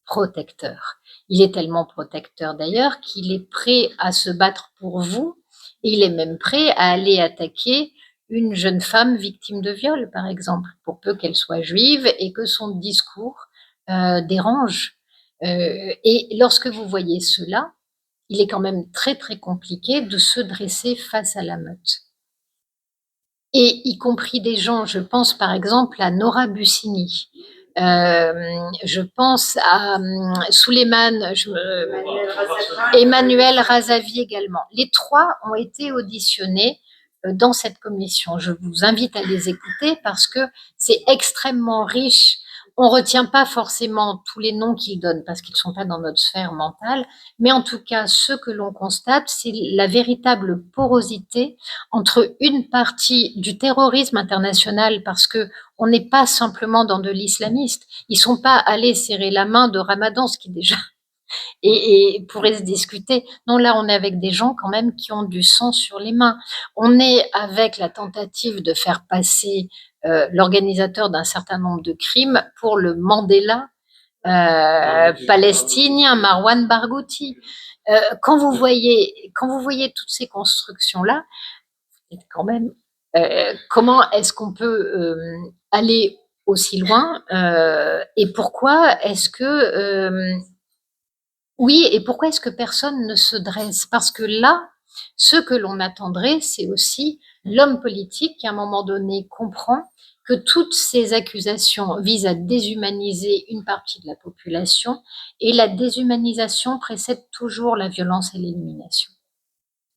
protecteur. Il est tellement protecteur d'ailleurs qu'il est prêt à se battre pour vous et il est même prêt à aller attaquer une jeune femme victime de viol, par exemple, pour peu qu'elle soit juive et que son discours dérange. Et lorsque vous voyez cela, il est quand même très très compliqué de se dresser face à la meute. Et y compris des gens, je pense par exemple à Nora Bussini, je pense à Souleymane, Emmanuel Razavi également. Les 3 ont été auditionnés dans cette commission. Je vous invite à les écouter parce que c'est extrêmement riche. On retient pas forcément tous les noms qu'ils donnent parce qu'ils ne sont pas dans notre sphère mentale, mais en tout cas, ce que l'on constate, c'est la véritable porosité entre une partie du terrorisme international, parce que on n'est pas simplement dans de l'islamiste. Ils sont pas allés serrer la main de Ramadan, ce qui déjà et pourrait se discuter. Non, là, on est avec des gens quand même qui ont du sang sur les mains. On est avec la tentative de faire passer l'organisateur d'un certain nombre de crimes pour le Mandela palestinien, Marwan Barghouti. Quand vous voyez toutes ces constructions-là, quand même, comment est-ce qu'on peut aller aussi loin et pourquoi est-ce que oui, et pourquoi est-ce que personne ne se dresse? Parce que là, ce que l'on attendrait, c'est aussi l'homme politique qui, à un moment donné, comprend que toutes ces accusations visent à déshumaniser une partie de la population, et la déshumanisation précède toujours la violence et l'élimination.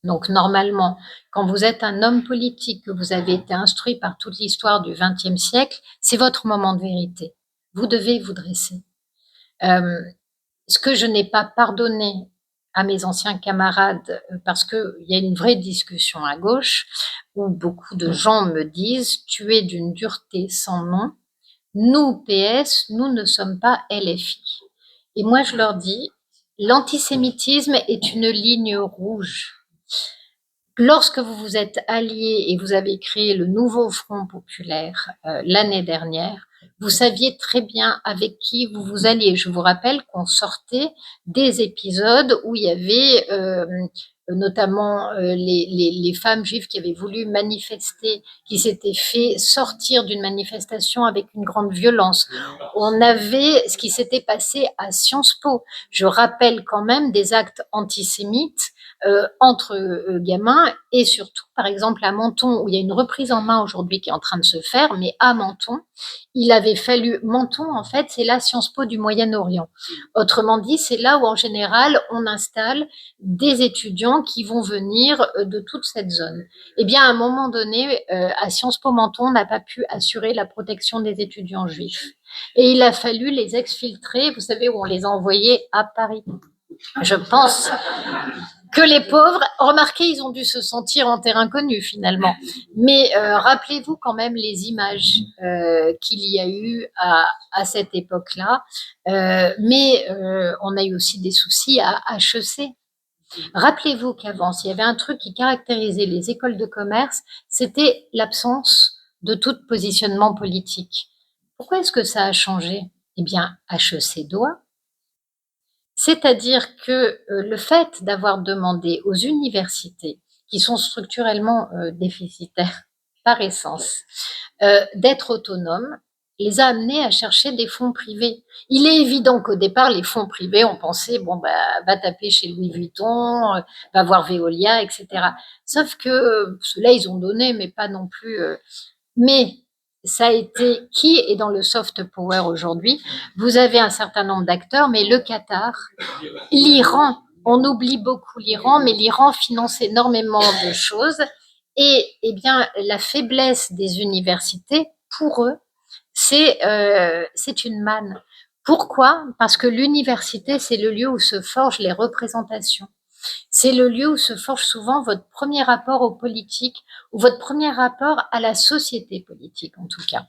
Donc, normalement, quand vous êtes un homme politique, que vous avez été instruit par toute l'histoire du XXe siècle, c'est votre moment de vérité. Vous devez vous dresser. Ce que je n'ai pas pardonné à mes anciens camarades, parce qu'il y a une vraie discussion à gauche, où beaucoup de gens me disent « tu es d'une dureté sans nom, nous, PS, nous ne sommes pas LFI ». Et moi, je leur dis « l'antisémitisme est une ligne rouge ». Lorsque vous vous êtes alliés et vous avez créé le nouveau Front populaire l'année dernière, vous saviez très bien avec qui vous vous alliez. Je vous rappelle qu'on sortait des épisodes où il y avait notamment les femmes juives qui avaient voulu manifester, qui s'étaient fait sortir d'une manifestation avec une grande violence. On avait ce qui s'était passé à Sciences Po. Je rappelle quand même des actes antisémites entre gamins, et surtout, par exemple, à Menton, où il y a une reprise en main aujourd'hui qui est en train de se faire, mais à Menton, il avait fallu... Menton, en fait, c'est la Sciences Po du Moyen-Orient. Autrement dit, c'est là où, en général, on installe des étudiants qui vont venir de toute cette zone. Eh bien, à un moment donné, à Sciences Po Menton, on n'a pas pu assurer la protection des étudiants juifs. Et il a fallu les exfiltrer, vous savez, où on les a envoyés à Paris. Je pense que les pauvres, remarquez, ils ont dû se sentir en terrain connu finalement. Mais rappelez-vous quand même les images qu'il y a eu à cette époque-là. Mais on a eu aussi des soucis à HEC. Rappelez-vous qu'avant, s'il y avait un truc qui caractérisait les écoles de commerce, c'était l'absence de tout positionnement politique. Pourquoi est-ce que ça a changé? Eh bien, HEC doit. C'est-à-dire que le fait d'avoir demandé aux universités, qui sont structurellement déficitaires par essence, d'être autonomes, les a amenés à chercher des fonds privés. Il est évident qu'au départ, les fonds privés, on pensait, bon, bah, va taper chez Louis Vuitton, va voir Veolia, etc. Sauf que ceux-là, ils ont donné, mais pas non plus... mais ça a été qui est dans le soft power aujourd'hui. Vous avez un certain nombre d'acteurs, mais le Qatar, l'Iran, on oublie beaucoup l'Iran, mais l'Iran finance énormément de choses. Et eh bien, la faiblesse des universités, pour eux, c'est une manne. Pourquoi? Parce que l'université, c'est le lieu où se forgent les représentations. C'est le lieu où se forge souvent votre premier rapport aux politiques, ou votre premier rapport à la société politique, en tout cas.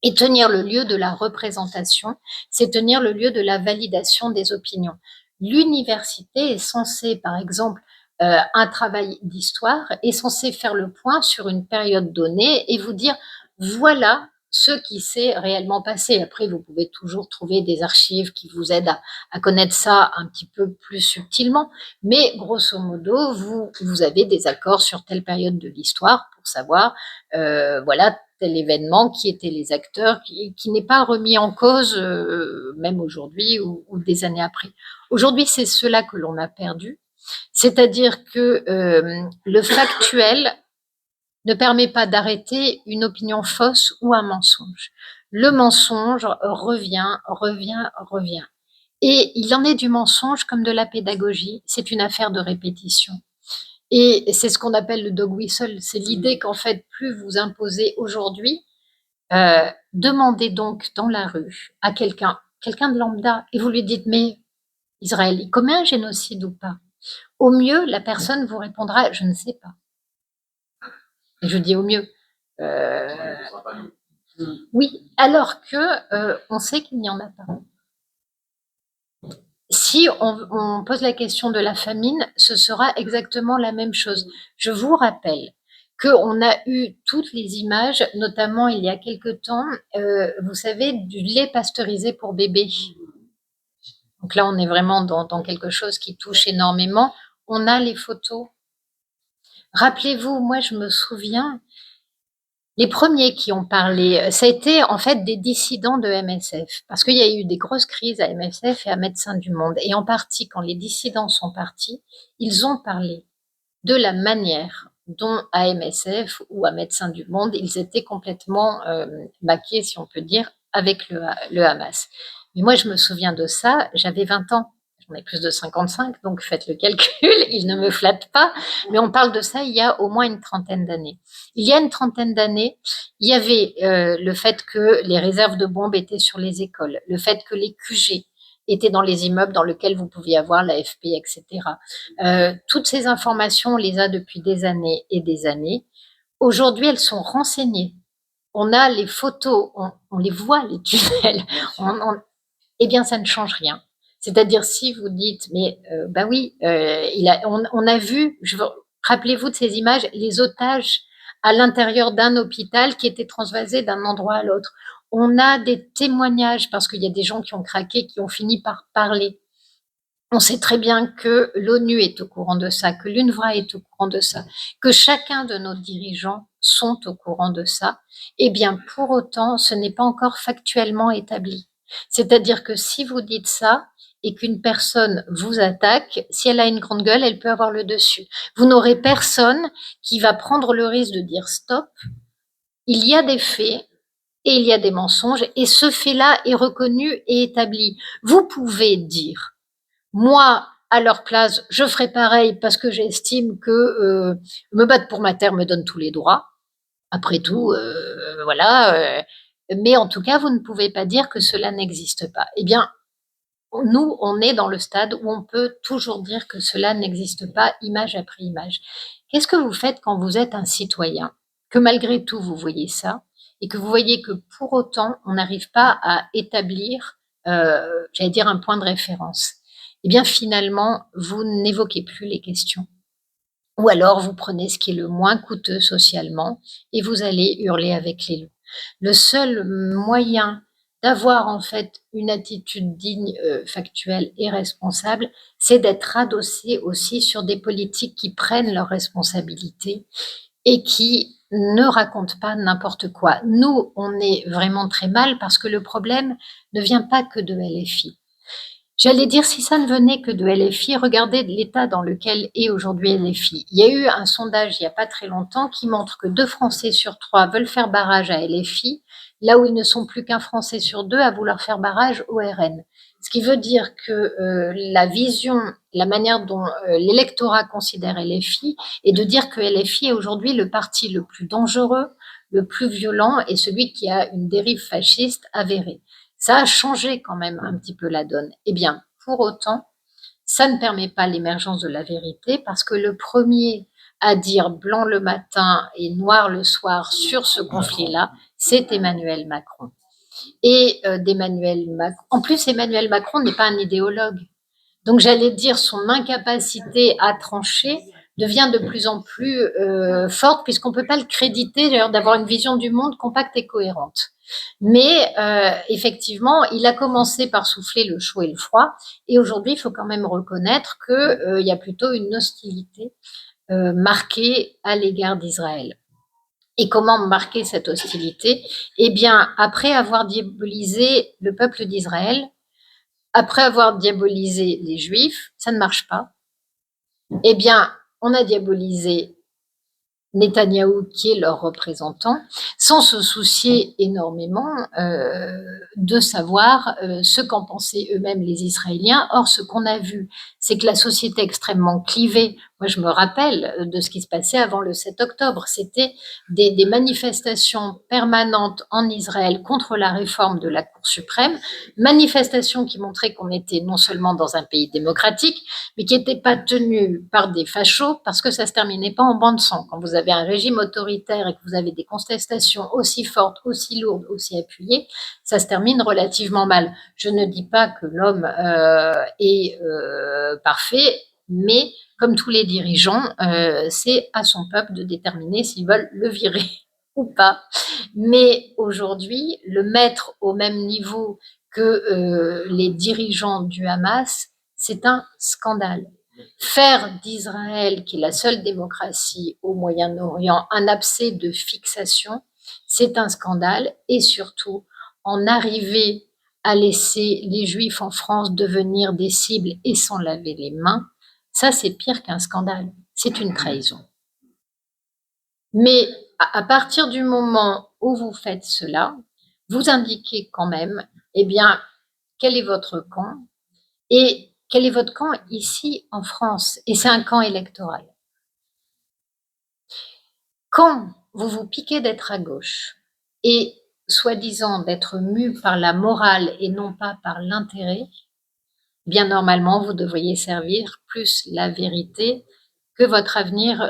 Et tenir le lieu de la représentation, c'est tenir le lieu de la validation des opinions. L'université est censée, par exemple, un travail d'histoire, est censé faire le point sur une période donnée et vous dire, voilà ce qui s'est réellement passé. Après, vous pouvez toujours trouver des archives qui vous aident à connaître ça un petit peu plus subtilement, mais grosso modo, vous avez des accords sur telle période de l'histoire pour savoir, voilà, tel événement, qui étaient les acteurs, qui n'est pas remis en cause, même aujourd'hui ou des années après. Aujourd'hui, c'est cela que l'on a perdu, c'est-à-dire que le factuel ne permet pas d'arrêter une opinion fausse ou un mensonge. Le mensonge revient. Et il en est du mensonge comme de la pédagogie, c'est une affaire de répétition. Et c'est ce qu'on appelle le dog whistle. C'est l'idée qu'en fait, plus vous imposez aujourd'hui, demandez donc dans la rue à quelqu'un de lambda, et vous lui dites, mais Israël, il commet un génocide ou pas? Au mieux, la personne vous répondra, je ne sais pas. Et je dis au mieux. Oui, alors que on sait qu'il n'y en a pas. Si on pose la question de la famine, ce sera exactement la même chose. Je vous rappelle qu'on a eu toutes les images, notamment il y a quelque temps, vous savez, du lait pasteurisé pour bébés. Donc là, on est vraiment dans quelque chose qui touche énormément. On a les photos. Rappelez-vous, moi, je me souviens, les premiers qui ont parlé, ça a été en fait des dissidents de MSF, parce qu'il y a eu des grosses crises à MSF et à Médecins du Monde. Et en partie, quand les dissidents sont partis, ils ont parlé de la manière dont à MSF ou à Médecins du Monde, ils étaient complètement maqués, si on peut dire, avec le Hamas. Mais moi, je me souviens de ça, j'avais 20 ans. J'en ai plus de 55, donc faites le calcul, il ne me flatte pas. Mais on parle de ça il y a au moins une trentaine d'années. Il y a une trentaine d'années, il y avait le fait que les réserves de bombes étaient sur les écoles, le fait que les QG étaient dans les immeubles dans lesquels vous pouviez avoir l'AFP, etc. Toutes ces informations, on les a depuis des années et des années. Aujourd'hui, elles sont renseignées. On a les photos, on les voit, les tunnels. Eh bien, ça ne change rien. C'est-à-dire, si vous dites, mais bah oui, on a vu, rappelez-vous de ces images, les otages à l'intérieur d'un hôpital qui étaient transvasés d'un endroit à l'autre. On a des témoignages, parce qu'il y a des gens qui ont craqué, qui ont fini par parler. On sait très bien que l'ONU est au courant de ça, que l'UNRWA est au courant de ça, que chacun de nos dirigeants sont au courant de ça. Eh bien, pour autant, ce n'est pas encore factuellement établi. C'est-à-dire que si vous dites ça et qu'une personne vous attaque, si elle a une grande gueule, elle peut avoir le dessus. Vous n'aurez personne qui va prendre le risque de dire stop. Il y a des faits et il y a des mensonges, et ce fait-là est reconnu et établi. Vous pouvez dire moi, à leur place, je ferai pareil parce que j'estime que me battre pour ma terre me donne tous les droits. Après tout, voilà. Mais en tout cas, vous ne pouvez pas dire que cela n'existe pas. Eh bien, nous, on est dans le stade où on peut toujours dire que cela n'existe pas, image après image. Qu'est-ce que vous faites quand vous êtes un citoyen, que malgré tout, vous voyez ça, et que vous voyez que pour autant, on n'arrive pas à établir, j'allais dire, un point de référence? Eh bien, finalement, vous n'évoquez plus les questions. Ou alors, vous prenez ce qui est le moins coûteux socialement et vous allez hurler avec les loups. Le seul moyen d'avoir en fait une attitude digne, factuelle et responsable, c'est d'être adossé aussi sur des politiques qui prennent leurs responsabilités et qui ne racontent pas n'importe quoi. Nous, on est vraiment très mal parce que le problème ne vient pas que de LFI. J'allais dire, si ça ne venait que de LFI, regardez l'état dans lequel est aujourd'hui LFI. Il y a eu un sondage il n'y a pas très longtemps qui montre que 2 Français sur 3 veulent faire barrage à LFI, là où ils ne sont plus qu'un Français sur 2 à vouloir faire barrage au RN. Ce qui veut dire que la vision, la manière dont l'électorat considère LFI est de dire que LFI est aujourd'hui le parti le plus dangereux, le plus violent et celui qui a une dérive fasciste avérée. Ça a changé quand même un petit peu la donne. Eh bien, pour autant, ça ne permet pas l'émergence de la vérité parce que le premier à dire blanc le matin et noir le soir sur ce conflit-là, c'est Emmanuel Macron. Et en plus, Emmanuel Macron n'est pas un idéologue. Donc, j'allais dire, son incapacité à trancher devient de plus en plus forte puisqu'on ne peut pas le créditer d'avoir une vision du monde compacte et cohérente. Mais effectivement, il a commencé par souffler le chaud et le froid, et aujourd'hui, il faut quand même reconnaître qu'il y a plutôt une hostilité marquée à l'égard d'Israël. Et comment marquer cette hostilité? Eh bien, après avoir diabolisé le peuple d'Israël, après avoir diabolisé les Juifs, ça ne marche pas. Eh bien, on a diabolisé Netanyahou, qui est leur représentant, sans se soucier énormément de savoir ce qu'en pensaient eux-mêmes les Israéliens. Or, ce qu'on a vu, c'est que la société extrêmement clivée Moi, je me rappelle de ce qui se passait avant le 7 octobre. C'était des manifestations permanentes en Israël contre la réforme de la Cour suprême, manifestations qui montraient qu'on était non seulement dans un pays démocratique, mais qui n'étaient pas tenues par des fachos parce que ça se terminait pas en banc de sang. Quand vous avez un régime autoritaire et que vous avez des contestations aussi fortes, aussi lourdes, aussi appuyées, ça se termine relativement mal. Je ne dis pas que l'homme est parfait, mais comme tous les dirigeants, c'est à son peuple de déterminer s'ils veulent le virer ou pas. Mais aujourd'hui, le mettre au même niveau que les dirigeants du Hamas, c'est un scandale. Faire d'Israël, qui est la seule démocratie au Moyen-Orient, un abcès de fixation, c'est un scandale. Et surtout, en arriver à laisser les Juifs en France devenir des cibles et s'en laver les mains, ça, c'est pire qu'un scandale. C'est une trahison. Mais à partir du moment où vous faites cela, vous indiquez quand même, eh bien, quel est votre camp et quel est votre camp ici en France. Et c'est un camp électoral. Quand vous vous piquez d'être à gauche et soi-disant d'être mu par la morale et non pas par l'intérêt, bien normalement, vous devriez servir plus la vérité que votre avenir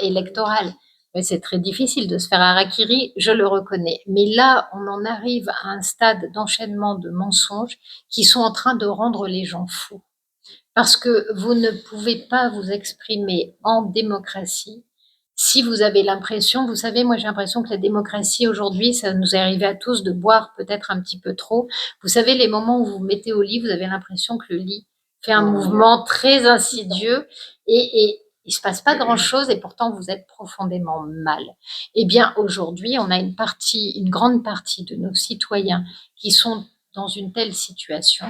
électoral. Mais c'est très difficile de se faire harakiri, je le reconnais. Mais là, on en arrive à un stade d'enchaînement de mensonges qui sont en train de rendre les gens fous. Parce que vous ne pouvez pas vous exprimer en démocratie si vous avez l'impression, vous savez, moi j'ai l'impression que la démocratie aujourd'hui, ça nous est arrivé à tous de boire peut-être un petit peu trop. Vous savez, les moments où vous vous mettez au lit, vous avez l'impression que le lit fait un mouvement très insidieux et il se passe pas grand-chose et pourtant vous êtes profondément mal. Eh bien aujourd'hui, on a une grande partie de nos citoyens qui sont dans une telle situation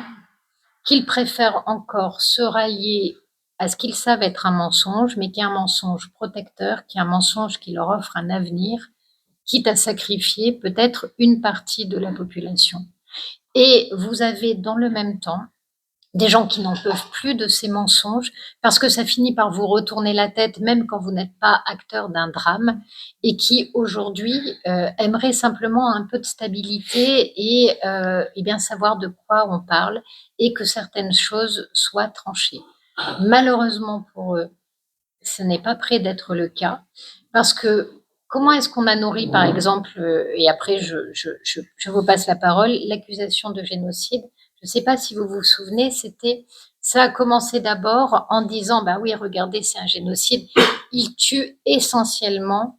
qu'ils préfèrent encore se rallier à ce qu'ils savent être un mensonge, mais qui est un mensonge protecteur, qui est un mensonge qui leur offre un avenir, quitte à sacrifier peut-être une partie de la population. Et vous avez dans le même temps des gens qui n'en peuvent plus de ces mensonges parce que ça finit par vous retourner la tête même quand vous n'êtes pas acteur d'un drame et qui aujourd'hui aimeraient simplement un peu de stabilité et bien savoir de quoi on parle et que certaines choses soient tranchées. Malheureusement pour eux, ce n'est pas près d'être le cas parce que comment est-ce qu'on a nourri, par exemple, et après je vous passe la parole, l'accusation de génocide. Je ne sais pas si vous vous souvenez, ça a commencé d'abord en disant, bah oui, regardez, c'est un génocide. Il tue essentiellement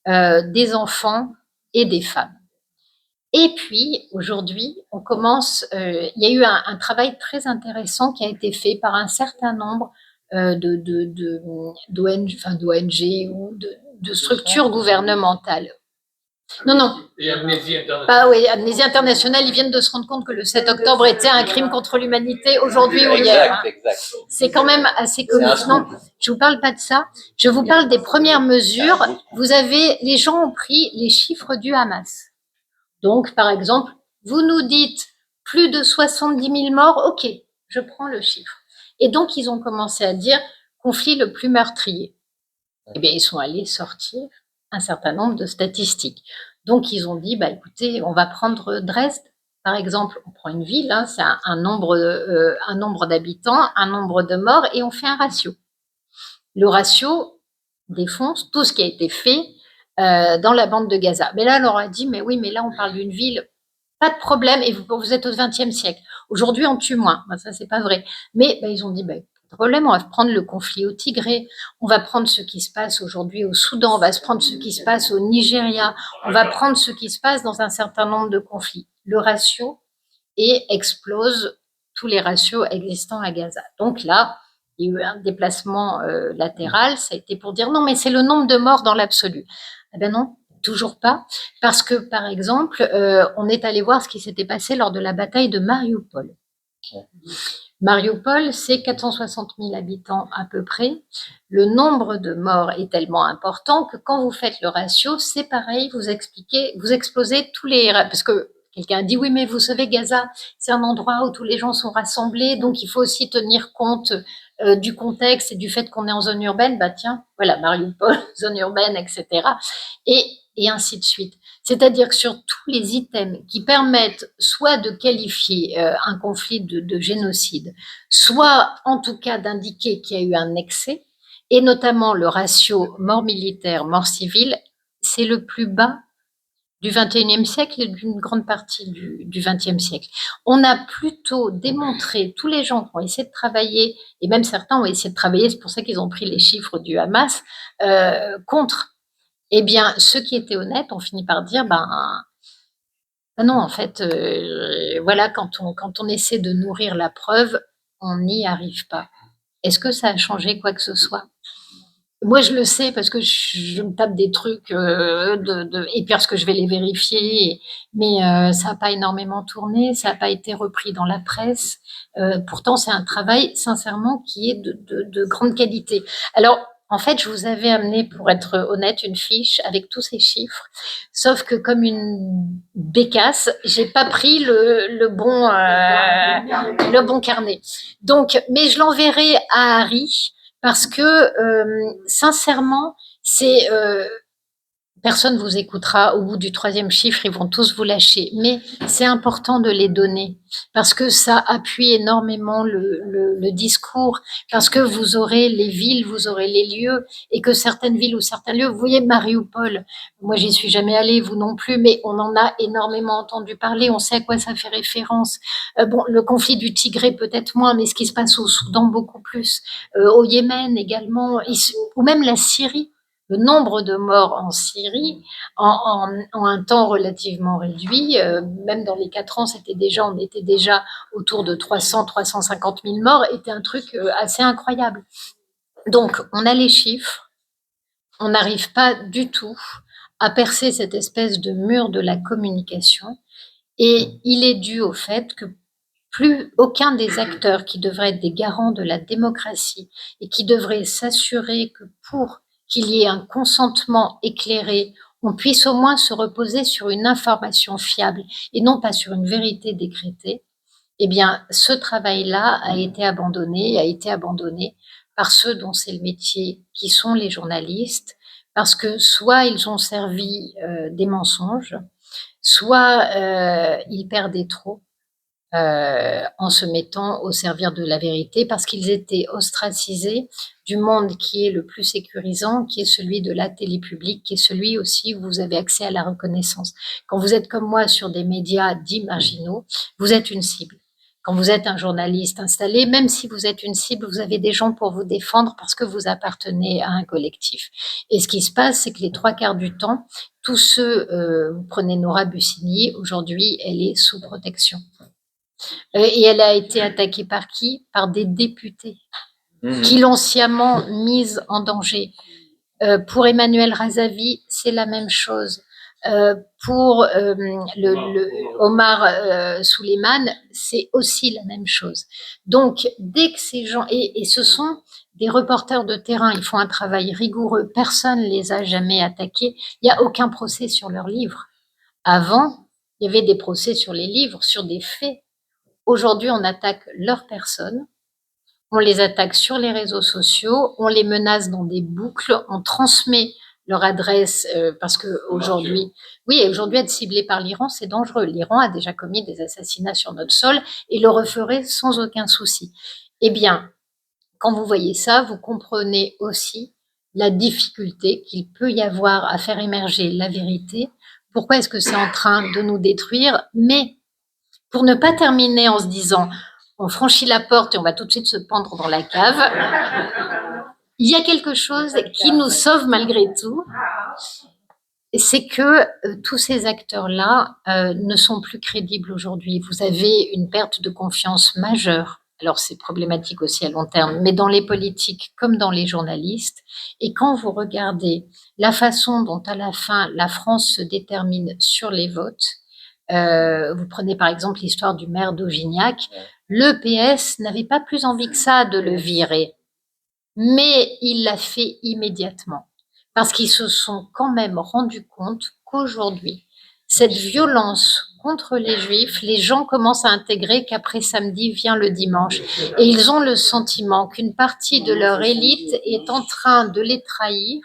des enfants et des femmes. Et puis, aujourd'hui, il y a eu un travail très intéressant qui a été fait par un certain nombre d'ONG ou de structures gouvernementales. Non. Et Amnesty International. Ah oui, Amnesty International, ils viennent de se rendre compte que le 7 octobre était un crime contre l'humanité aujourd'hui ou hier. Exact. C'est quand même assez comique. Non, je vous parle pas de ça. Je vous parle des premières mesures. Les gens ont pris les chiffres du Hamas. Donc, par exemple, vous nous dites plus de 70 000 morts, ok, je prends le chiffre. Et donc, ils ont commencé à dire conflit le plus meurtrier. Eh bien, ils sont allés sortir un certain nombre de statistiques. Donc, ils ont dit, bah, écoutez, on va prendre Dresde, par exemple, on prend une ville, hein, c'est un nombre d'habitants, un nombre de morts, et on fait un ratio. Le ratio défonce tout ce qui a été fait dans la bande de Gaza. Mais là, on leur a dit, mais oui, mais là, on parle d'une ville, pas de problème, et vous êtes au XXe siècle. Aujourd'hui, on tue moins. Ben, ça, c'est pas vrai. Mais ben, ils ont dit, ben, pas de problème, on va prendre le conflit au Tigré, on va prendre ce qui se passe aujourd'hui au Soudan, on va se prendre ce qui se passe au Nigeria, on va prendre ce qui se passe dans un certain nombre de conflits. Le ratio explose tous les ratios existants à Gaza. Donc là, il y a eu un déplacement latéral, ça a été pour dire non, mais c'est le nombre de morts dans l'absolu. Eh bien non, toujours pas, parce que par exemple, on est allé voir ce qui s'était passé lors de la bataille de Mariupol. Mariupol, c'est 460 000 habitants à peu près. Le nombre de morts est tellement important que quand vous faites le ratio, c'est pareil, vous explosez tous les... Parce que quelqu'un dit, oui, mais vous savez, Gaza, c'est un endroit où tous les gens sont rassemblés, donc il faut aussi tenir compte du contexte et du fait qu'on est en zone urbaine, bah tiens, voilà, Mariupol, zone urbaine, etc. Et ainsi de suite. C'est-à-dire que sur tous les items qui permettent soit de qualifier un conflit de génocide, soit en tout cas d'indiquer qu'il y a eu un excès, et notamment le ratio mort militaire, mort civile, c'est le plus bas du 21e siècle et d'une grande partie du 20e siècle. On a plutôt démontré, tous les gens qui ont essayé de travailler, et même certains ont essayé de travailler, c'est pour ça qu'ils ont pris les chiffres du Hamas, contre. Eh bien, ceux qui étaient honnêtes ont fini par dire, non, en fait, voilà, quand on essaie de nourrir la preuve, on n'y arrive pas. Est-ce que ça a changé quoi que ce soit? Moi, je le sais parce que je me tape des trucs et puis parce que je vais les vérifier. Mais ça n'a pas énormément tourné, ça n'a pas été repris dans la presse. Pourtant, c'est un travail, sincèrement, qui est de grande qualité. Alors, en fait, je vous avais amené, pour être honnête, une fiche avec tous ces chiffres. Sauf que comme une bécasse, j'ai pas pris le bon carnet. Donc, mais je l'enverrai à Harry parce que sincèrement, c'est personne vous écoutera. Au bout du 3e chiffre, ils vont tous vous lâcher. Mais c'est important de les donner parce que ça appuie énormément le discours, parce que vous aurez les villes, vous aurez les lieux, et que certaines villes ou certains lieux, vous voyez Mariupol, moi j'y suis jamais allée, vous non plus, mais on en a énormément entendu parler, on sait à quoi ça fait référence. Bon, le conflit du Tigré peut-être moins, mais ce qui se passe au Soudan beaucoup plus, au Yémen également, ou même la Syrie. Le nombre de morts en Syrie, en un temps relativement réduit, même dans les 4 ans, on était déjà autour de 300-350 000 morts, était un truc assez incroyable. Donc, on a les chiffres, on n'arrive pas du tout à percer cette espèce de mur de la communication, et il est dû au fait que plus aucun des acteurs qui devraient être des garants de la démocratie et qui devraient s'assurer que pour qu'il y ait un consentement éclairé, on puisse au moins se reposer sur une information fiable et non pas sur une vérité décrétée, eh bien, ce travail-là a été abandonné par ceux dont c'est le métier, qui sont les journalistes, parce que soit ils ont servi des mensonges, soit ils perdaient trop en se mettant au servir de la vérité parce qu'ils étaient ostracisés du monde qui est le plus sécurisant, qui est celui de la télé publique, qui est celui aussi où vous avez accès à la reconnaissance. Quand vous êtes comme moi sur des médias dits marginaux, vous êtes une cible. Quand vous êtes un journaliste installé, même si vous êtes une cible, vous avez des gens pour vous défendre parce que vous appartenez à un collectif. Et ce qui se passe, c'est que les 3/4 du temps, tous ceux, vous prenez Nora Bussigny, aujourd'hui, elle est sous protection. Et elle a été attaquée par qui? Par des députés qui l'ont sciemment mise en danger. Pour Emmanuel Razavi, c'est la même chose. Pour Omar Souleyman, c'est aussi la même chose. Donc, dès que ces gens, et ce sont des reporters de terrain, ils font un travail rigoureux, personne ne les a jamais attaqués, il n'y a aucun procès sur leurs livres. Avant, il y avait des procès sur les livres, sur des faits. Aujourd'hui, on attaque leurs personnes, on les attaque sur les réseaux sociaux, on les menace dans des boucles, on transmet leur adresse parce que aujourd'hui, oui, aujourd'hui être ciblé par l'Iran, c'est dangereux. L'Iran a déjà commis des assassinats sur notre sol et le referait sans aucun souci. Eh bien, quand vous voyez ça, vous comprenez aussi la difficulté qu'il peut y avoir à faire émerger la vérité. Pourquoi est-ce que c'est en train de nous détruire? Mais pour ne pas terminer en se disant on franchit la porte et on va tout de suite se pendre dans la cave, il y a quelque chose qui nous sauve malgré tout, c'est que tous ces acteurs-là ne sont plus crédibles aujourd'hui. Vous avez une perte de confiance majeure. Alors c'est problématique aussi à long terme, mais dans les politiques comme dans les journalistes. Et quand vous regardez la façon dont à la fin la France se détermine sur les votes, vous prenez par exemple l'histoire du maire d'Augignac, le PS n'avait pas plus envie que ça de le virer, mais il l'a fait immédiatement, parce qu'ils se sont quand même rendus compte qu'aujourd'hui, cette violence contre les Juifs, les gens commencent à intégrer qu'après samedi vient le dimanche. Et ils ont le sentiment qu'une partie de leur élite est en train de les trahir.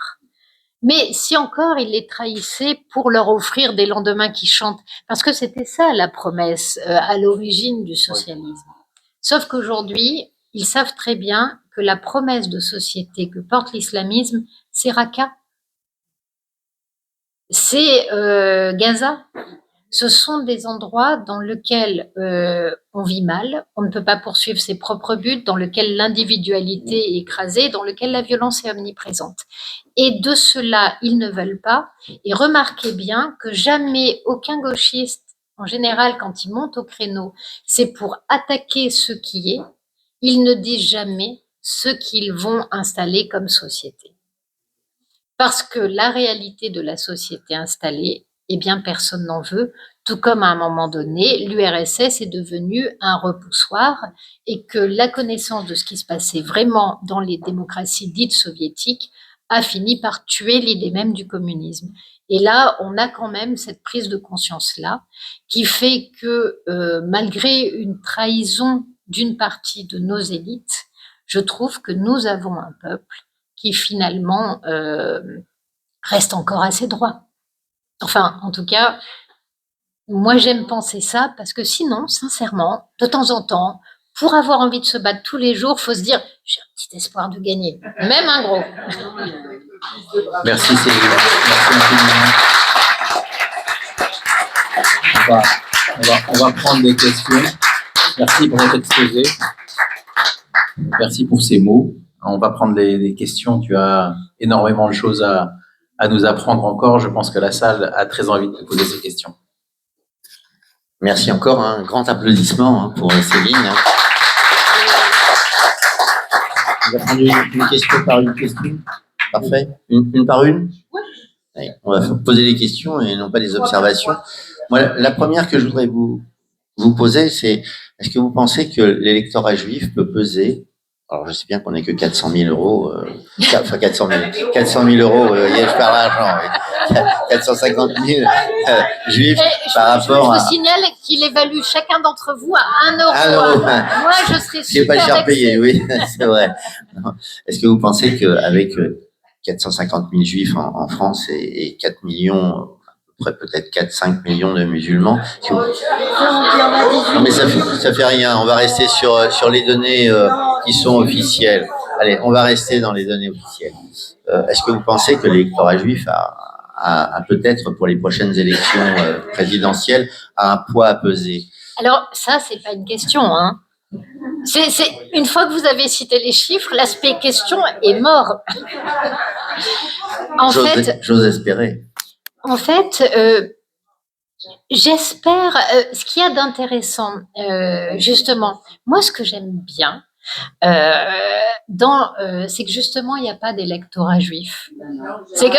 Mais si encore ils les trahissaient pour leur offrir des lendemains qui chantent, parce que c'était ça la promesse à l'origine du socialisme. Sauf qu'aujourd'hui, ils savent très bien que la promesse de société que porte l'islamisme, c'est Raqqa, c'est Gaza. Ce sont des endroits dans lesquels on vit mal, on ne peut pas poursuivre ses propres buts, dans lesquels l'individualité est écrasée, dans lesquels la violence est omniprésente. Et de cela, ils ne veulent pas. Et remarquez bien que jamais aucun gauchiste, en général, quand il monte au créneau, c'est pour attaquer ce qui est. Ils ne disent jamais ce qu'ils vont installer comme société. Parce que la réalité de la société installée, eh bien, personne n'en veut, tout comme à un moment donné, l'URSS est devenu un repoussoir et que la connaissance de ce qui se passait vraiment dans les démocraties dites soviétiques a fini par tuer l'idée même du communisme. Et là, on a quand même cette prise de conscience-là qui fait que malgré une trahison d'une partie de nos élites, je trouve que nous avons un peuple qui finalement reste encore assez droit. Enfin, en tout cas, moi j'aime penser ça parce que sinon, sincèrement, de temps en temps, pour avoir envie de se battre tous les jours, faut se dire j'ai un petit espoir de gagner, même un gros. Merci Céline. Merci infiniment. On va prendre des questions. Merci pour votre exposé. Merci pour ces mots. On va prendre les questions. Tu as énormément de choses à nous apprendre encore. Je pense que la salle a très envie de te poser ces questions. Merci encore, un grand applaudissement pour Céline. On va prendre une question par une question. Parfait. Une par une? Oui. On va poser des questions et non pas des observations. Moi, la première que je voudrais vous poser, c'est est-ce que vous pensez que l'électorat juif peut peser? Alors, je sais bien qu'on n'est que 400 000 euros, enfin 400 000 euros, je parle d'argent, 450 000 juifs par rapport à... Je vous signale qu'il évalue chacun d'entre vous à 1 euro. 1 euro. Moi, je serais super pas cher payé, oui, c'est vrai. Est-ce que vous pensez qu'avec 450 000 juifs en France et 4 millions, peut-être 4-5 millions de musulmans. Non, mais ça fait rien. On va rester sur les données qui sont officielles. Allez, on va rester dans les données officielles. Est-ce que vous pensez que l'électorat juif a peut-être pour les prochaines élections présidentielles a un poids à peser? Alors ça, c'est pas une question, hein. C'est une fois que vous avez cité les chiffres, l'aspect question est mort. J'ose espérer. En fait, j'espère, ce qu'il y a d'intéressant, justement, moi ce que j'aime bien, c'est que justement il n'y a pas d'électorat juif. C'est que,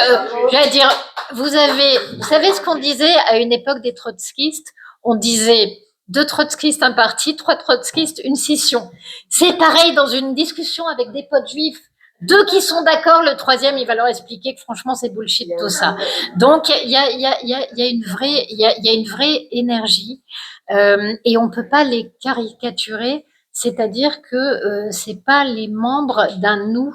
j'allais dire, vous savez ce qu'on disait à une époque des trotskistes? On disait 2 trotskistes, un parti, 3 trotskistes, une scission. C'est pareil dans une discussion avec des potes juifs. 2 qui sont d'accord, le 3e, il va leur expliquer que franchement, c'est bullshit tout ça. Donc, il y a une vraie énergie et on peut pas les caricaturer. C'est-à-dire que c'est pas les membres d'un nous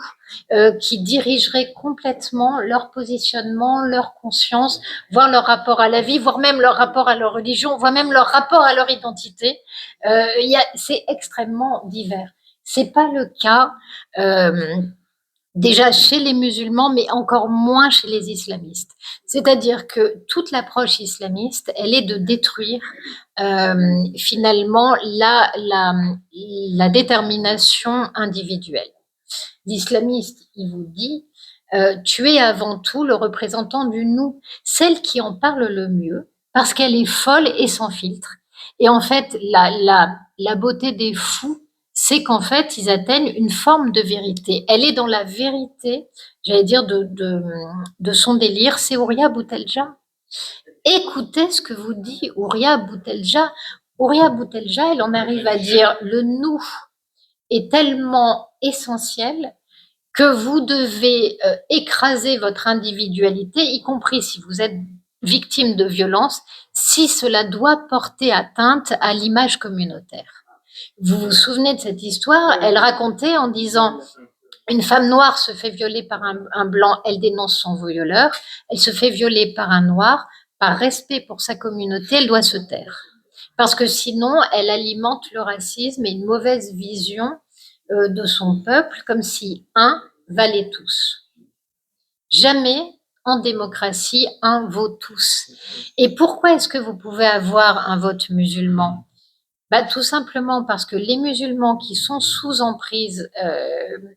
qui dirigeraient complètement leur positionnement, leur conscience, voire leur rapport à la vie, voire même leur rapport à leur religion, voire même leur rapport à leur identité. C'est extrêmement divers. C'est pas le cas déjà chez les musulmans, mais encore moins chez les islamistes. C'est-à-dire que toute l'approche islamiste, elle est de détruire finalement la détermination individuelle. L'islamiste, il vous dit, tu es avant tout le représentant du nous, celle qui en parle le mieux, parce qu'elle est folle et sans filtre. Et en fait, la beauté des fous, c'est qu'en fait, ils atteignent une forme de vérité. Elle est dans la vérité, j'allais dire, de son délire. C'est Ouria Boutelja. Écoutez ce que vous dit Ouria Boutelja. Ouria Boutelja, elle en arrive à dire le nous est tellement essentiel que vous devez écraser votre individualité, y compris si vous êtes victime de violence si cela doit porter atteinte à l'image communautaire. Vous vous souvenez de cette histoire? Elle racontait en disant: une femme noire se fait violer par un blanc, elle dénonce son violeur. Elle se fait violer par un noir, par respect pour sa communauté, elle doit se taire. Parce que sinon, elle alimente le racisme et une mauvaise vision de son peuple, comme si un valait tous. Jamais en démocratie, un vaut tous. Et pourquoi est-ce que vous pouvez avoir un vote musulman? Tout simplement parce que les musulmans qui sont sous emprise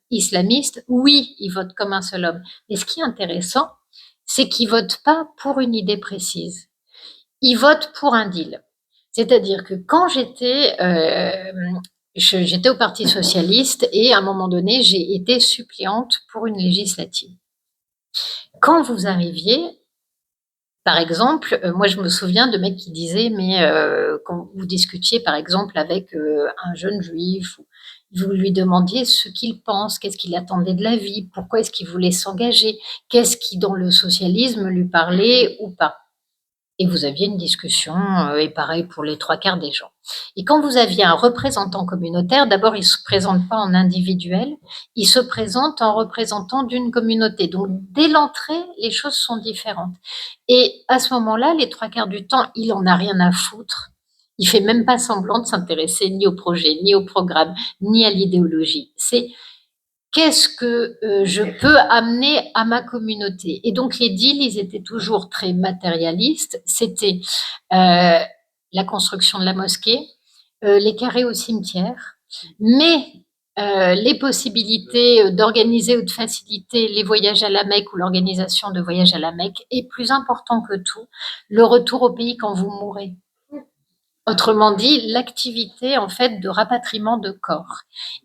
islamiste, oui, ils votent comme un seul homme. Mais ce qui est intéressant, c'est qu'ils votent pas pour une idée précise. Ils votent pour un deal. C'est-à-dire que quand j'étais au Parti socialiste et à un moment donné, j'ai été suppléante pour une législative. Quand vous arriviez, par exemple, moi je me souviens de mecs qui disaient, mais quand vous discutiez par exemple avec un jeune juif, vous lui demandiez ce qu'il pense, qu'est-ce qu'il attendait de la vie, pourquoi est-ce qu'il voulait s'engager, qu'est-ce qui dans le socialisme lui parlait ou pas. Et vous aviez une discussion, et pareil pour les 3/4 des gens. Et quand vous aviez un représentant communautaire, d'abord, il ne se présente pas en individuel, il se présente en représentant d'une communauté. Donc, dès l'entrée, les choses sont différentes. Et à ce moment-là, les 3/4 du temps, il en a rien à foutre. Il fait même pas semblant de s'intéresser ni au projet, ni au programme, ni à l'idéologie. C'est qu'est-ce que je peux amener à ma communauté? Et donc, les deals, ils étaient toujours très matérialistes. C'était la construction de la mosquée, les carrés au cimetière, mais les possibilités d'organiser ou de faciliter les voyages à la Mecque ou l'organisation de voyages à la Mecque, et plus important que tout, le retour au pays quand vous mourrez. Autrement dit, l'activité en fait de rapatriement de corps.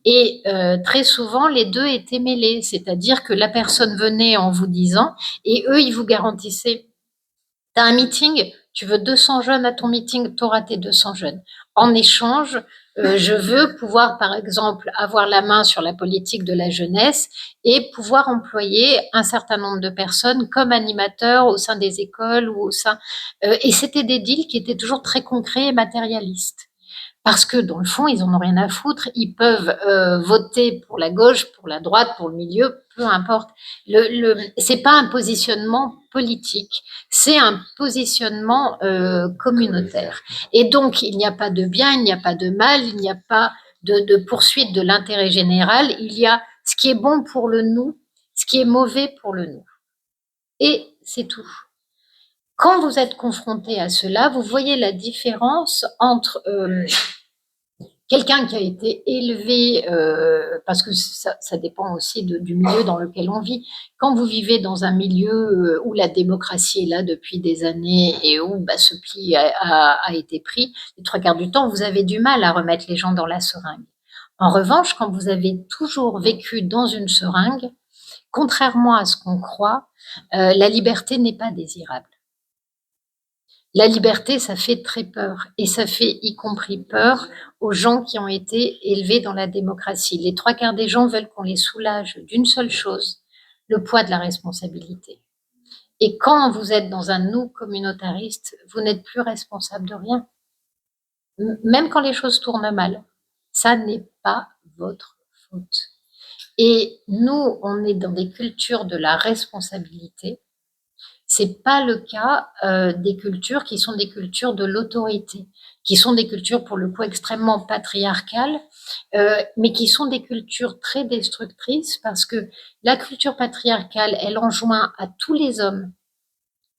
Et très souvent, les deux étaient mêlés, c'est-à-dire que la personne venait en vous disant, et eux, ils vous garantissaient, tu as un meeting, tu veux 200 jeunes à ton meeting, tu auras tes 200 jeunes. En échange, je veux pouvoir, par exemple, avoir la main sur la politique de la jeunesse et pouvoir employer un certain nombre de personnes comme animateurs au sein des écoles ou au sein. Et c'était des deals qui étaient toujours très concrets et matérialistes. Parce que dans le fond, ils en ont rien à foutre. Ils peuvent voter pour la gauche, pour la droite, pour le milieu, peu importe. C'est pas un positionnement politique, c'est un positionnement communautaire. Et donc, il n'y a pas de bien, il n'y a pas de mal, il n'y a pas de poursuite de l'intérêt général. Il y a ce qui est bon pour le nous, ce qui est mauvais pour le nous. Et c'est tout. Quand vous êtes confronté à cela, vous voyez la différence entre quelqu'un qui a été élevé, parce que ça dépend aussi du milieu dans lequel on vit. Quand vous vivez dans un milieu où la démocratie est là depuis des années et où ce pli a été pris, les 3/4 du temps, vous avez du mal à remettre les gens dans la seringue. En revanche, quand vous avez toujours vécu dans une seringue, contrairement à ce qu'on croit, la liberté n'est pas désirable. La liberté, ça fait très peur, et ça fait y compris peur aux gens qui ont été élevés dans la démocratie. Les 3/4 des gens veulent qu'on les soulage d'une seule chose, le poids de la responsabilité. Et quand vous êtes dans un nous communautariste, vous n'êtes plus responsable de rien. Même quand les choses tournent mal, ça n'est pas votre faute. Et nous, on est dans des cultures de la responsabilité. C'est pas le cas des cultures qui sont des cultures de l'autorité, qui sont des cultures pour le coup extrêmement patriarcales, mais qui sont des cultures très destructrices parce que la culture patriarcale, elle enjoint à tous les hommes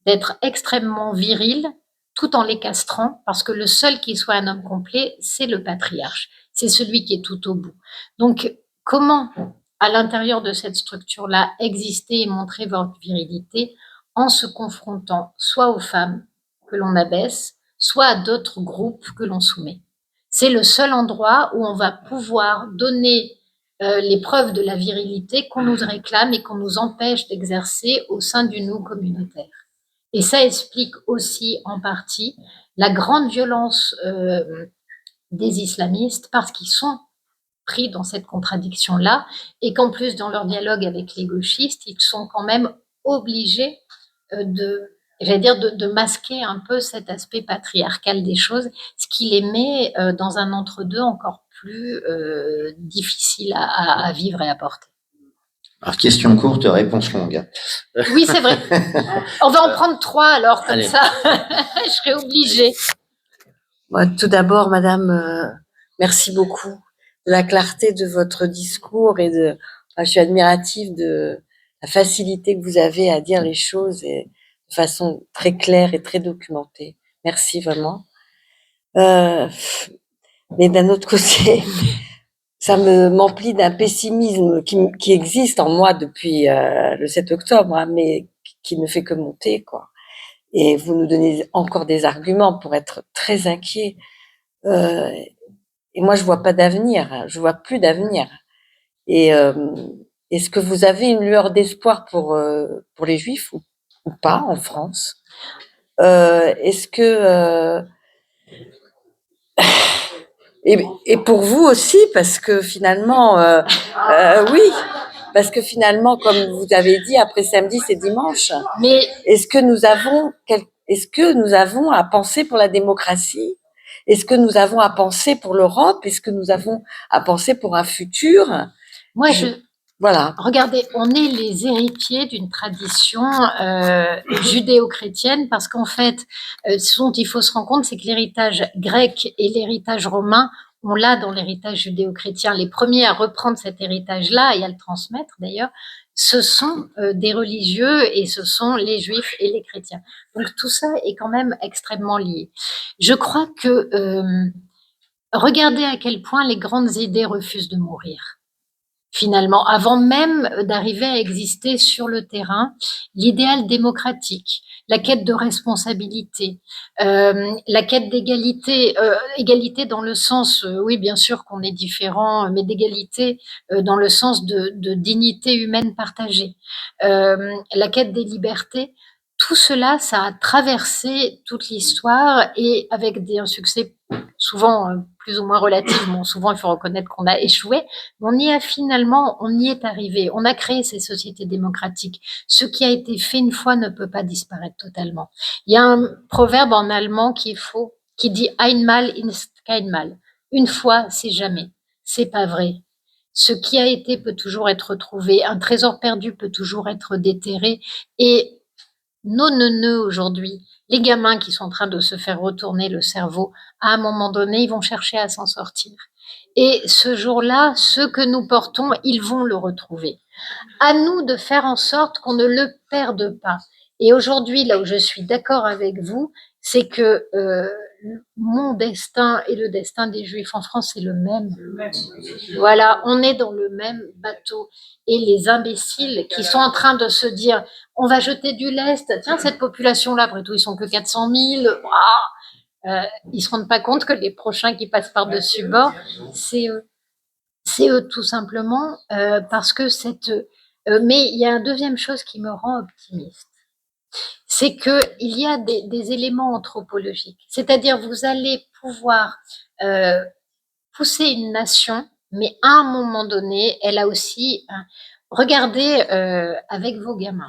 d'être extrêmement virils tout en les castrant parce que le seul qui soit un homme complet, c'est le patriarche. C'est celui qui est tout au bout. Donc, comment, à l'intérieur de cette structure-là, exister et montrer votre virilité en se confrontant soit aux femmes que l'on abaisse, soit à d'autres groupes que l'on soumet. C'est le seul endroit où on va pouvoir donner les preuves de la virilité qu'on nous réclame et qu'on nous empêche d'exercer au sein du nous communautaire. Et ça explique aussi en partie la grande violence des islamistes parce qu'ils sont pris dans cette contradiction-là et qu'en plus, dans leur dialogue avec les gauchistes, ils sont quand même obligés j'allais dire, de masquer un peu cet aspect patriarcal des choses, ce qui les met dans un entre-deux encore plus difficile à vivre et à porter. Alors, question courte, réponse longue. Oui, c'est vrai. On va en prendre 3 alors, comme Allez. ça, je serai obligée. Tout d'abord, Madame, merci beaucoup de la clarté de votre discours je suis admirative de la facilité que vous avez à dire les choses et de façon très claire et très documentée. Merci vraiment. Mais d'un autre côté, ça m'emplit d'un pessimisme qui existe en moi depuis le 7 octobre, hein, mais qui ne fait que monter, quoi. Et vous nous donnez encore des arguments pour être très inquiets. Et moi, je vois pas d'avenir, hein, je vois plus d'avenir. Et est-ce que vous avez une lueur d'espoir pour les Juifs ou pas en France? Est-ce que et pour vous aussi, parce que finalement, oui, parce que finalement, comme vous avez dit, après samedi, c'est dimanche. Mais Est-ce que nous avons à penser pour la démocratie? Est-ce que nous avons à penser pour l'Europe? Est-ce que nous avons à penser pour un futur? moi, Voilà. regardez, on est les héritiers d'une tradition judéo-chrétienne parce qu'en fait, ce dont il faut se rendre compte, c'est que l'héritage grec et l'héritage romain, on l'a dans l'héritage judéo-chrétien. Les premiers à reprendre cet héritage-là et à le transmettre d'ailleurs, ce sont des religieux et ce sont les juifs et les chrétiens. Donc tout ça est quand même extrêmement lié. Je crois que regardez à quel point les grandes idées refusent de mourir. Finalement, avant même d'arriver à exister sur le terrain, l'idéal démocratique, la quête de responsabilité, la quête d'égalité, égalité dans le sens, oui, bien sûr qu'on est différent, mais d'égalité dans le sens de dignité humaine partagée, la quête des libertés, tout cela, ça a traversé toute l'histoire et avec un succès souvent plus ou moins relatif, bon, souvent il faut reconnaître qu'on a échoué, mais on y est arrivé. On a créé ces sociétés démocratiques. Ce qui a été fait une fois ne peut pas disparaître totalement. Il y a un proverbe en allemand qui est faux, qui dit einmal ist kein Mal. Une fois, c'est jamais. C'est pas vrai. Ce qui a été peut toujours être retrouvé. Un trésor perdu peut toujours être déterré. Et nos neuneux aujourd'hui, les gamins qui sont en train de se faire retourner le cerveau, à un moment donné, ils vont chercher à s'en sortir. Et ce jour-là, ce que nous portons, ils vont le retrouver. À nous de faire en sorte qu'on ne le perde pas. Et aujourd'hui, là où je suis d'accord avec vous, c'est que mon destin et le destin des Juifs en France, c'est le même. Voilà, on est dans le même bateau. Et les imbéciles qui sont en train de se dire, on va jeter du lest, tiens, cette population-là, après tout, ils sont que 400 000, ils se rendent pas compte que les prochains qui passent par-dessus bord, c'est eux. C'est eux tout simplement parce que mais il y a une deuxième chose qui me rend optimiste, c'est que il y a des éléments anthropologiques, c'est-à-dire vous allez pouvoir pousser une nation, mais à un moment donné, elle a aussi regardez avec vos gamins.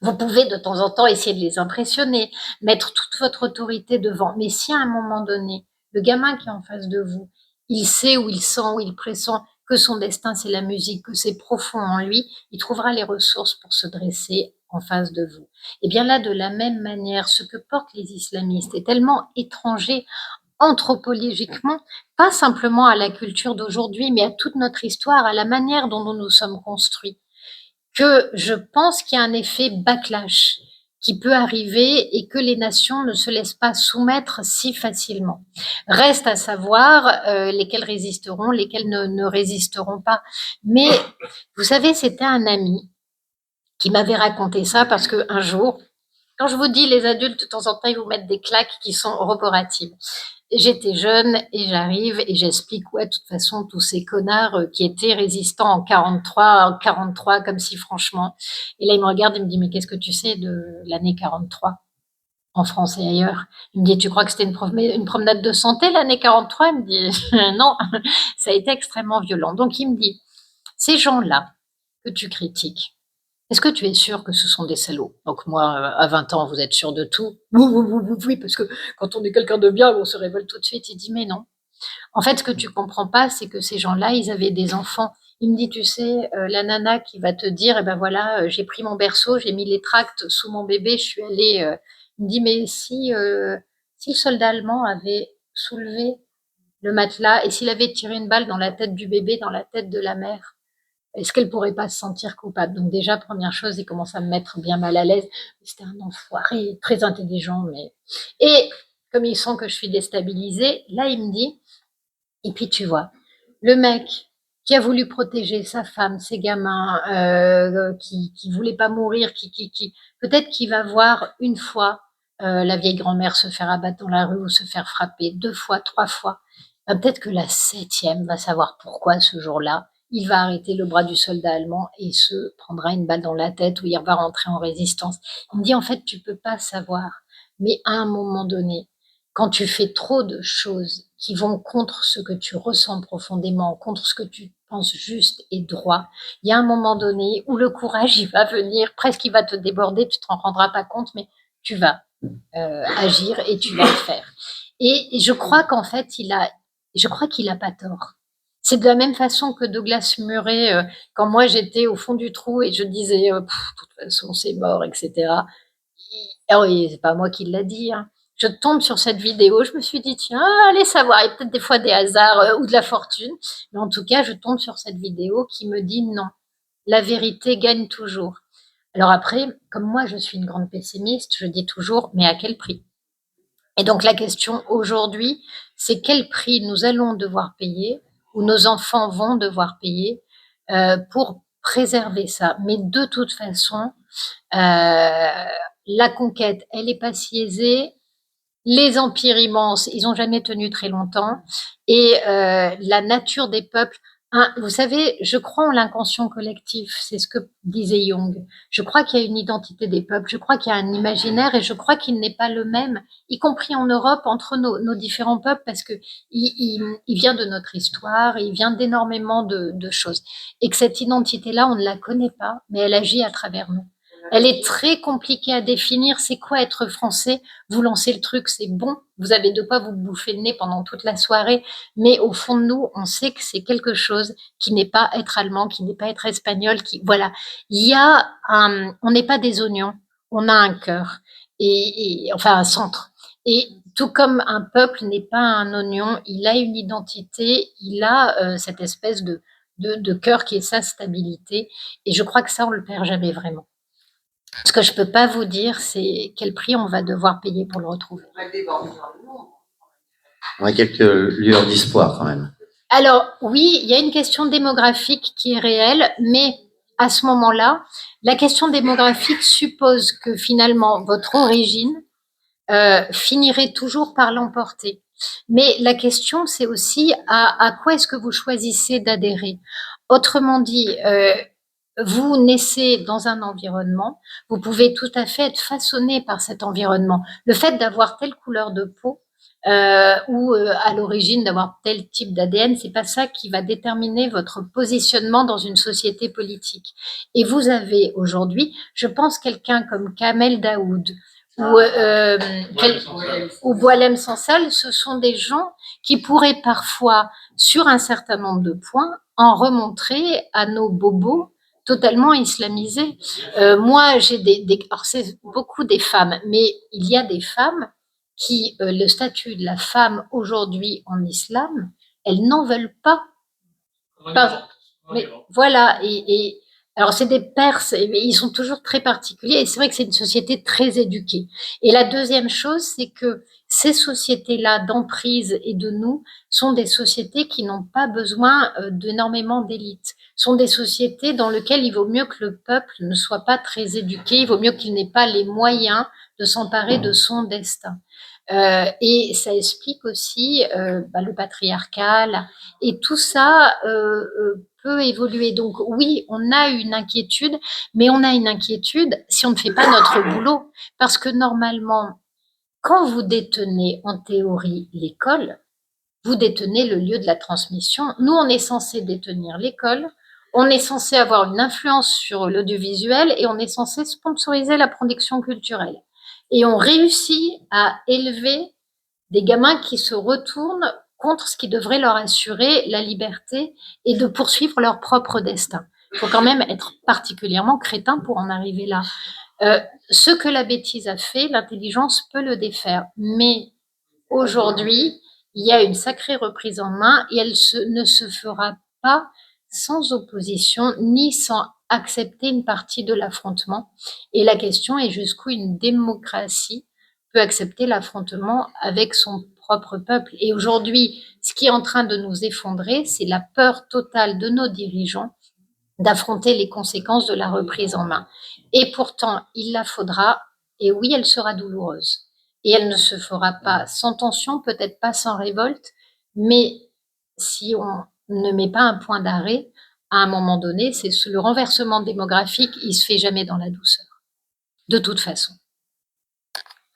Vous pouvez de temps en temps essayer de les impressionner, mettre toute votre autorité devant. Mais si à un moment donné, le gamin qui est en face de vous, il sait ou il sent ou il pressent que son destin c'est la musique, que c'est profond en lui, il trouvera les ressources pour se dresser en face de vous. Et bien là, de la même manière, ce que portent les islamistes est tellement étranger anthropologiquement, pas simplement à la culture d'aujourd'hui, mais à toute notre histoire, à la manière dont nous nous sommes construits, que je pense qu'il y a un effet backlash qui peut arriver et que les nations ne se laissent pas soumettre si facilement. Reste à savoir lesquelles résisteront, lesquelles ne résisteront pas. Mais vous savez, c'était un ami qui m'avait raconté ça parce qu'un jour, quand je vous dis les adultes, de temps en temps, ils vous mettent des claques qui sont roboratives. J'étais jeune et j'arrive et j'explique, ouais, de toute façon, tous ces connards qui étaient résistants en 43, comme si franchement. Et là, il me regarde et me dit, mais qu'est-ce que tu sais de l'année 43 en France et ailleurs? Il me dit, tu crois que c'était une promenade de santé l'année 43? Il me dit, non, ça a été extrêmement violent. Donc, il me dit, ces gens-là que tu critiques, Est-ce que tu es sûr que ce sont des salauds? Donc moi, à 20 ans, vous êtes sûr de tout? Oui, parce que quand on est quelqu'un de bien, on se révèle tout de suite. Il dit, mais non. En fait, ce que tu comprends pas, c'est que ces gens-là, ils avaient des enfants. Il me dit, tu sais, la nana qui va te dire, eh ben voilà, j'ai pris mon berceau, j'ai mis les tracts sous mon bébé, je suis allée. Il me dit, mais si le soldat allemand avait soulevé le matelas et s'il avait tiré une balle dans la tête du bébé, dans la tête de la mère, est-ce qu'elle pourrait pas se sentir coupable? Donc déjà, première chose, il commence à me mettre bien mal à l'aise. C'était un enfoiré, très intelligent, mais... Et comme il sent que je suis déstabilisée, là, il me dit, et puis tu vois, le mec qui a voulu protéger sa femme, ses gamins, qui voulait pas mourir, peut-être qu'il va voir une fois la vieille grand-mère se faire abattre dans la rue ou se faire frapper, 2 fois, 3 fois. Peut-être que la 7e va savoir pourquoi ce jour-là, il va arrêter le bras du soldat allemand et se prendra une balle dans la tête ou il va rentrer en résistance. Il me dit en fait, tu peux pas savoir, mais à un moment donné, quand tu fais trop de choses qui vont contre ce que tu ressens profondément, contre ce que tu penses juste et droit, il y a un moment donné où le courage, il va venir, presque il va te déborder, tu t'en rendras pas compte, mais tu vas agir et tu vas le faire. Et je crois qu'en fait, je crois qu'il a pas tort. C'est de la même façon que Douglas Murray, quand moi j'étais au fond du trou et je disais, de toute façon c'est mort, etc. Alors, c'est pas moi qui l'a dit, hein. Je tombe sur cette vidéo, je me suis dit, tiens, allez savoir, il y a peut-être des fois des hasards ou de la fortune, mais en tout cas, je tombe sur cette vidéo qui me dit non, la vérité gagne toujours. Alors après, comme moi, je suis une grande pessimiste, je dis toujours, mais à quel prix? Et donc la question aujourd'hui, c'est quel prix nous allons devoir payer, ou nos enfants vont devoir payer, pour préserver ça. Mais de toute façon, la conquête, elle n'est pas si aisée. Les empires immenses, ils n'ont jamais tenu très longtemps. Et la nature des peuples, vous savez, je crois en l'inconscient collectif, c'est ce que disait Jung. Je crois qu'il y a une identité des peuples, je crois qu'il y a un imaginaire et je crois qu'il n'est pas le même, y compris en Europe, entre nos différents peuples, parce que il vient de notre histoire, il vient d'énormément de choses. Et que cette identité-là, on ne la connaît pas, mais elle agit à travers nous. Elle est très compliquée à définir. C'est quoi être français? Vous lancez le truc, c'est bon. Vous avez de quoi vous bouffer le nez pendant toute la soirée. Mais au fond de nous, on sait que c'est quelque chose qui n'est pas être allemand, qui n'est pas être espagnol, voilà. On n'est pas des oignons. On a un cœur. Enfin, un centre. Et tout comme un peuple n'est pas un oignon, il a une identité, il a cette espèce de cœur qui est sa stabilité. Et je crois que ça, on le perd jamais vraiment. Ce que je peux pas vous dire, c'est quel prix on va devoir payer pour le retrouver. On a quelques lueurs d'espoir quand même. Alors oui, il y a une question démographique qui est réelle, mais à ce moment-là, la question démographique suppose que finalement votre origine finirait toujours par l'emporter. Mais la question, c'est aussi à quoi est-ce que vous choisissez d'adhérer. Autrement dit, vous naissez dans un environnement, vous pouvez tout à fait être façonné par cet environnement. Le fait d'avoir telle couleur de peau ou à l'origine d'avoir tel type d'ADN, c'est pas ça qui va déterminer votre positionnement dans une société politique. Et vous avez aujourd'hui, je pense, quelqu'un comme Kamel Daoud ou Boualem Sansal, ce sont des gens qui pourraient parfois, sur un certain nombre de points, en remontrer à nos bobos totalement islamisés. Moi, j'ai alors c'est beaucoup des femmes, mais il y a des femmes qui, le statut de la femme aujourd'hui en islam, elles n'en veulent pas. Mais voilà, alors c'est des Perses, mais ils sont toujours très particuliers, et c'est vrai que c'est une société très éduquée. Et la deuxième chose, c'est que ces sociétés-là d'emprise et de nous sont des sociétés qui n'ont pas besoin d'énormément d'élites. Sont des sociétés dans lesquelles il vaut mieux que le peuple ne soit pas très éduqué, il vaut mieux qu'il n'ait pas les moyens de s'emparer de son destin. Et ça explique aussi le patriarcat, et tout ça peut évoluer. Donc oui, on a une inquiétude, mais on a une inquiétude si on ne fait pas notre boulot. Parce que normalement, quand vous détenez en théorie l'école, vous détenez le lieu de la transmission. Nous, on est censé détenir l'école, On est censé avoir une influence sur l'audiovisuel et on est censé sponsoriser la production culturelle. Et on réussit à élever des gamins qui se retournent contre ce qui devrait leur assurer la liberté et de poursuivre leur propre destin. Il faut quand même être particulièrement crétin pour en arriver là. Ce que la bêtise a fait, l'intelligence peut le défaire. Mais aujourd'hui, il y a une sacrée reprise en main et elle ne se fera pas sans opposition ni sans accepter une partie de l'affrontement. Et la question est jusqu'où une démocratie peut accepter l'affrontement avec son propre peuple. Et aujourd'hui, ce qui est en train de nous effondrer, c'est la peur totale de nos dirigeants d'affronter les conséquences de la reprise en main. Et pourtant, il la faudra, et oui, elle sera douloureuse. Et elle ne se fera pas sans tension, peut-être pas sans révolte, mais si on ne met pas un point d'arrêt, à un moment donné, c'est le renversement démographique, il se fait jamais dans la douceur, de toute façon.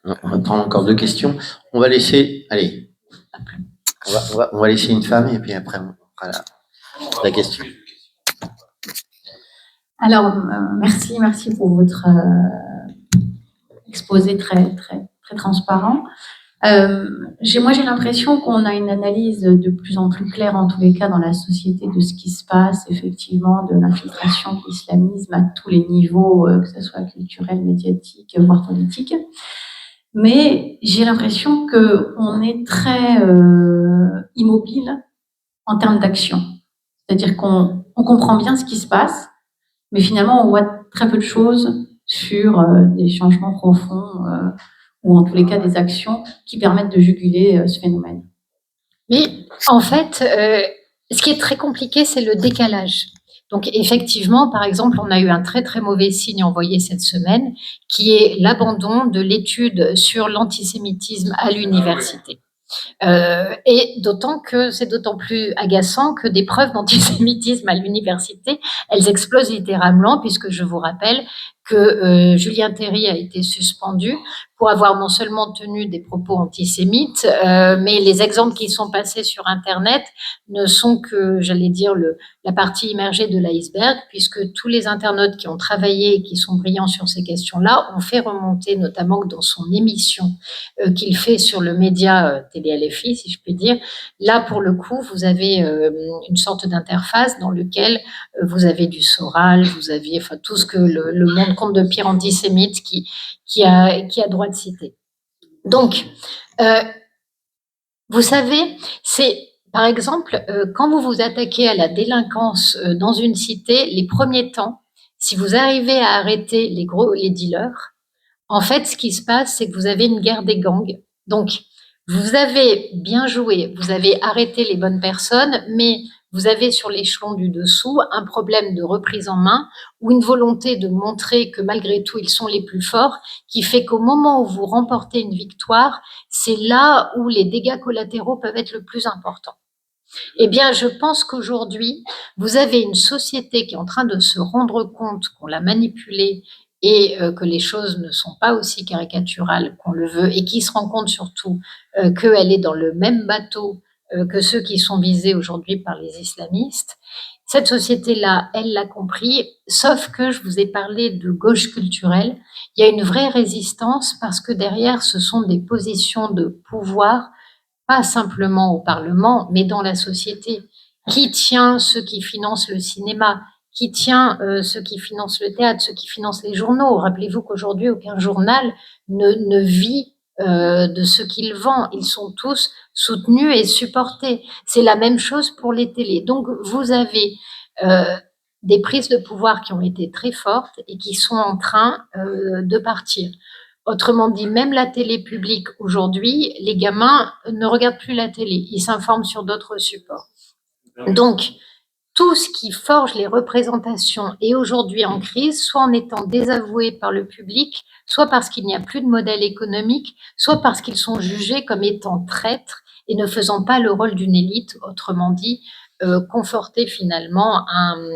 On va prendre encore 2 questions. On va laisser, allez, on va laisser une femme et puis après on fera la question. Alors, merci pour votre exposé très transparent. Moi, j'ai l'impression qu'on a une analyse de plus en plus claire, en tous les cas, dans la société, de ce qui se passe, effectivement, de l'infiltration de l'islamisme à tous les niveaux, que ce soit culturel, médiatique, voire politique. Mais j'ai l'impression qu'on est très immobile en termes d'action. C'est-à-dire qu'on comprend bien ce qui se passe, mais finalement, on voit très peu de choses sur des changements profonds ou en tous les cas des actions qui permettent de juguler ce phénomène. Mais en fait, ce qui est très compliqué, c'est le décalage. Donc effectivement, par exemple, on a eu un très très mauvais signe envoyé cette semaine, qui est l'abandon de l'étude sur l'antisémitisme à l'université. Et d'autant que c'est d'autant plus agaçant que des preuves d'antisémitisme à l'université, elles explosent littéralement, puisque je vous rappelle que Julien Terry a été suspendu pour avoir non seulement tenu des propos antisémites, mais les exemples qui sont passés sur Internet ne sont que, j'allais dire, la partie immergée de l'iceberg, puisque tous les internautes qui ont travaillé et qui sont brillants sur ces questions-là ont fait remonter, notamment dans son émission qu'il fait sur le média télé-LFI, si je puis dire. Là, pour le coup, vous avez une sorte d'interface dans lequel vous avez du Soral, vous aviez tout ce que le monde compte de pire antisémite qui a droit de citer. Donc, vous savez, c'est par exemple, quand vous vous attaquez à la délinquance dans une cité, les premiers temps, si vous arrivez à arrêter les dealers, en fait, ce qui se passe, c'est que vous avez une guerre des gangs. Donc, vous avez bien joué, vous avez arrêté les bonnes personnes, mais vous avez sur l'échelon du dessous un problème de reprise en main ou une volonté de montrer que malgré tout, ils sont les plus forts, qui fait qu'au moment où vous remportez une victoire, c'est là où les dégâts collatéraux peuvent être le plus importants. Eh bien, je pense qu'aujourd'hui, vous avez une société qui est en train de se rendre compte qu'on l'a manipulée et que les choses ne sont pas aussi caricaturales qu'on le veut et qui se rend compte surtout qu'elle est dans le même bateau que ceux qui sont visés aujourd'hui par les islamistes. Cette société-là, elle l'a compris, sauf que je vous ai parlé de gauche culturelle. Il y a une vraie résistance parce que derrière, ce sont des positions de pouvoir, pas simplement au Parlement, mais dans la société. Qui tient ceux qui financent le cinéma? Qui tient ceux qui financent le théâtre, ceux qui financent les journaux? Rappelez-vous qu'aujourd'hui, aucun journal ne vit de ce qu'il vend. Ils sont tous soutenus et supportés. C'est la même chose pour les télés. Donc, vous avez des prises de pouvoir qui ont été très fortes et qui sont en train de partir. Autrement dit, même la télé publique aujourd'hui, les gamins ne regardent plus la télé, ils s'informent sur d'autres supports. Donc, tout ce qui forge les représentations est aujourd'hui en crise, soit en étant désavoué par le public, soit parce qu'il n'y a plus de modèle économique, soit parce qu'ils sont jugés comme étant traîtres et ne faisant pas le rôle d'une élite, autrement dit, conforter finalement un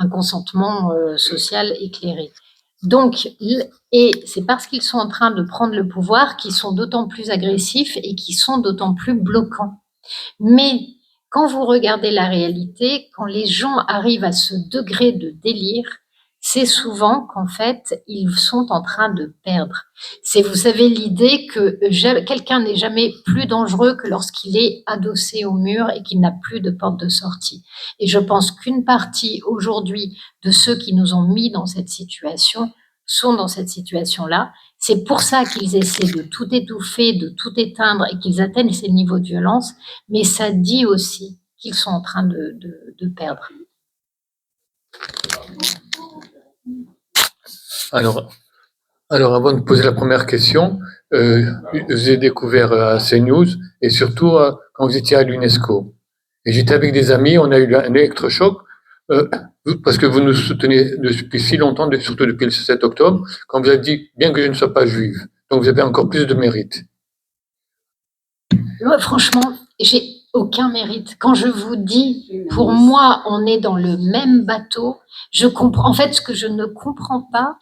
consentement social éclairé. Donc, et c'est parce qu'ils sont en train de prendre le pouvoir qu'ils sont d'autant plus agressifs et qu'ils sont d'autant plus bloquants. Mais quand vous regardez la réalité, quand les gens arrivent à ce degré de délire, c'est souvent qu'en fait, ils sont en train de perdre. C'est, vous savez, l'idée que quelqu'un n'est jamais plus dangereux que lorsqu'il est adossé au mur et qu'il n'a plus de porte de sortie. Et je pense qu'une partie aujourd'hui de ceux qui nous ont mis dans cette situation sont dans cette situation-là. C'est pour ça qu'ils essaient de tout étouffer, de tout éteindre et qu'ils atteignent ces niveaux de violence. Mais ça dit aussi qu'ils sont en train de perdre. Alors, avant de poser la première question, je vous ai découvert à CNews et surtout quand vous étiez à l'UNESCO. Et j'étais avec des amis, on a eu un électrochoc parce que vous nous soutenez depuis si longtemps, surtout depuis le 7 octobre, quand vous avez dit « bien que je ne sois pas juive ». Donc vous avez encore plus de mérite. Moi, franchement, j'ai aucun mérite. Quand je vous dis, pour moi, on est dans le même bateau, je comprends. En fait, ce que je ne comprends pas,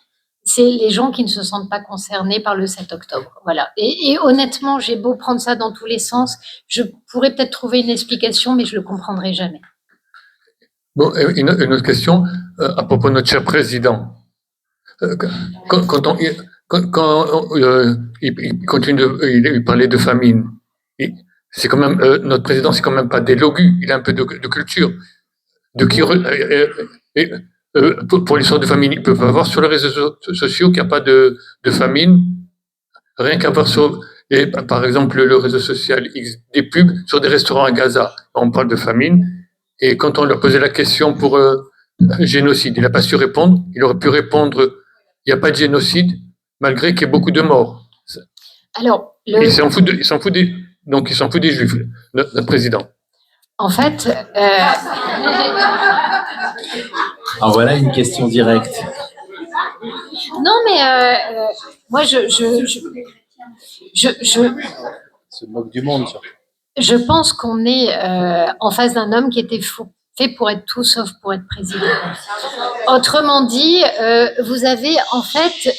c'est les gens qui ne se sentent pas concernés par le 7 octobre. Voilà. Et honnêtement, j'ai beau prendre ça dans tous les sens, je pourrais peut-être trouver une explication, mais je le comprendrai jamais. Bon, une autre question à propos de notre cher président. Quand il continue il parlait de famine. C'est quand même notre président, c'est quand même pas des logus, il a un peu de culture. Pour l'histoire de famine, ils peuvent avoir sur les réseaux sociaux qu'il n'y a pas de famine, rien qu'à voir sur, par exemple, le réseau social X, des pubs sur des restaurants à Gaza. On parle de famine, et quand on leur posait la question pour génocide, il n'a pas su répondre. Il aurait pu répondre, il n'y a pas de génocide, malgré qu'il y ait beaucoup de morts. Alors, il s'en fout donc il s'en fout des juifs, notre président. En fait, Alors voilà une question directe. Non, mais moi, je Se moque du monde, surtout. Je pense qu'on est en face d'un homme qui était fait pour être tout sauf pour être président. Autrement dit, vous avez, en fait,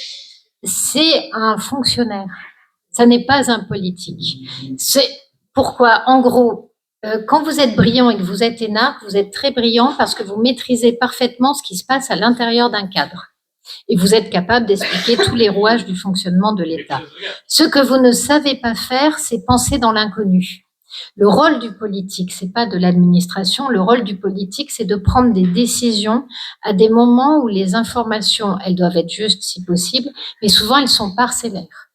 c'est un fonctionnaire. Ça n'est pas un politique. C'est pourquoi, en gros, quand vous êtes brillant et que vous êtes énarque, vous êtes très brillant parce que vous maîtrisez parfaitement ce qui se passe à l'intérieur d'un cadre. Et vous êtes capable d'expliquer tous les rouages du fonctionnement de l'État. Ce que vous ne savez pas faire, c'est penser dans l'inconnu. Le rôle du politique, c'est pas de l'administration. Le rôle du politique, c'est de prendre des décisions à des moments où les informations, elles doivent être justes si possible, mais souvent elles sont parcellaires.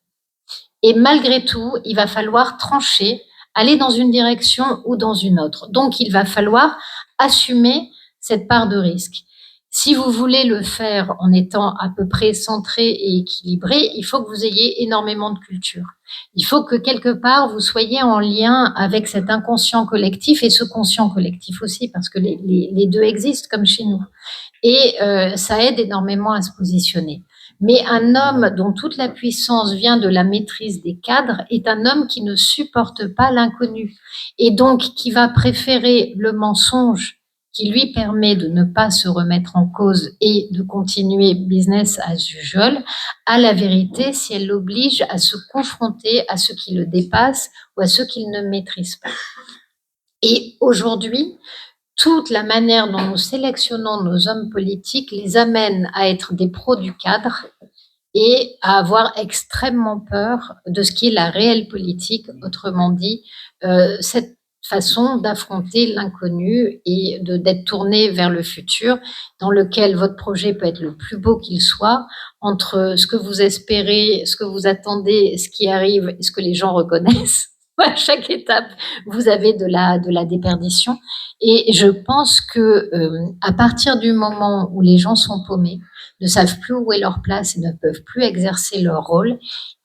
Et malgré tout, il va falloir trancher, aller dans une direction ou dans une autre. Donc, il va falloir assumer cette part de risque. Si vous voulez le faire en étant à peu près centré et équilibré, il faut que vous ayez énormément de culture. Il faut que quelque part, vous soyez en lien avec cet inconscient collectif et ce conscient collectif aussi, parce que les deux existent comme chez nous. Et ça aide énormément à se positionner. Mais un homme dont toute la puissance vient de la maîtrise des cadres est un homme qui ne supporte pas l'inconnu et donc qui va préférer le mensonge qui lui permet de ne pas se remettre en cause et de continuer business as usual, à la vérité si elle l'oblige à se confronter à ce qui le dépasse ou à ce qu'il ne maîtrise pas. Et aujourd'hui, toute la manière dont nous sélectionnons nos hommes politiques les amène à être des pros du cadre et à avoir extrêmement peur de ce qui est la réelle politique, autrement dit, cette façon d'affronter l'inconnu et d'être tourné vers le futur, dans lequel votre projet peut être le plus beau qu'il soit, entre ce que vous espérez, ce que vous attendez, ce qui arrive et ce que les gens reconnaissent. À chaque étape, vous avez de la déperdition. Et je pense que à partir du moment où les gens sont paumés, ne savent plus où est leur place et ne peuvent plus exercer leur rôle,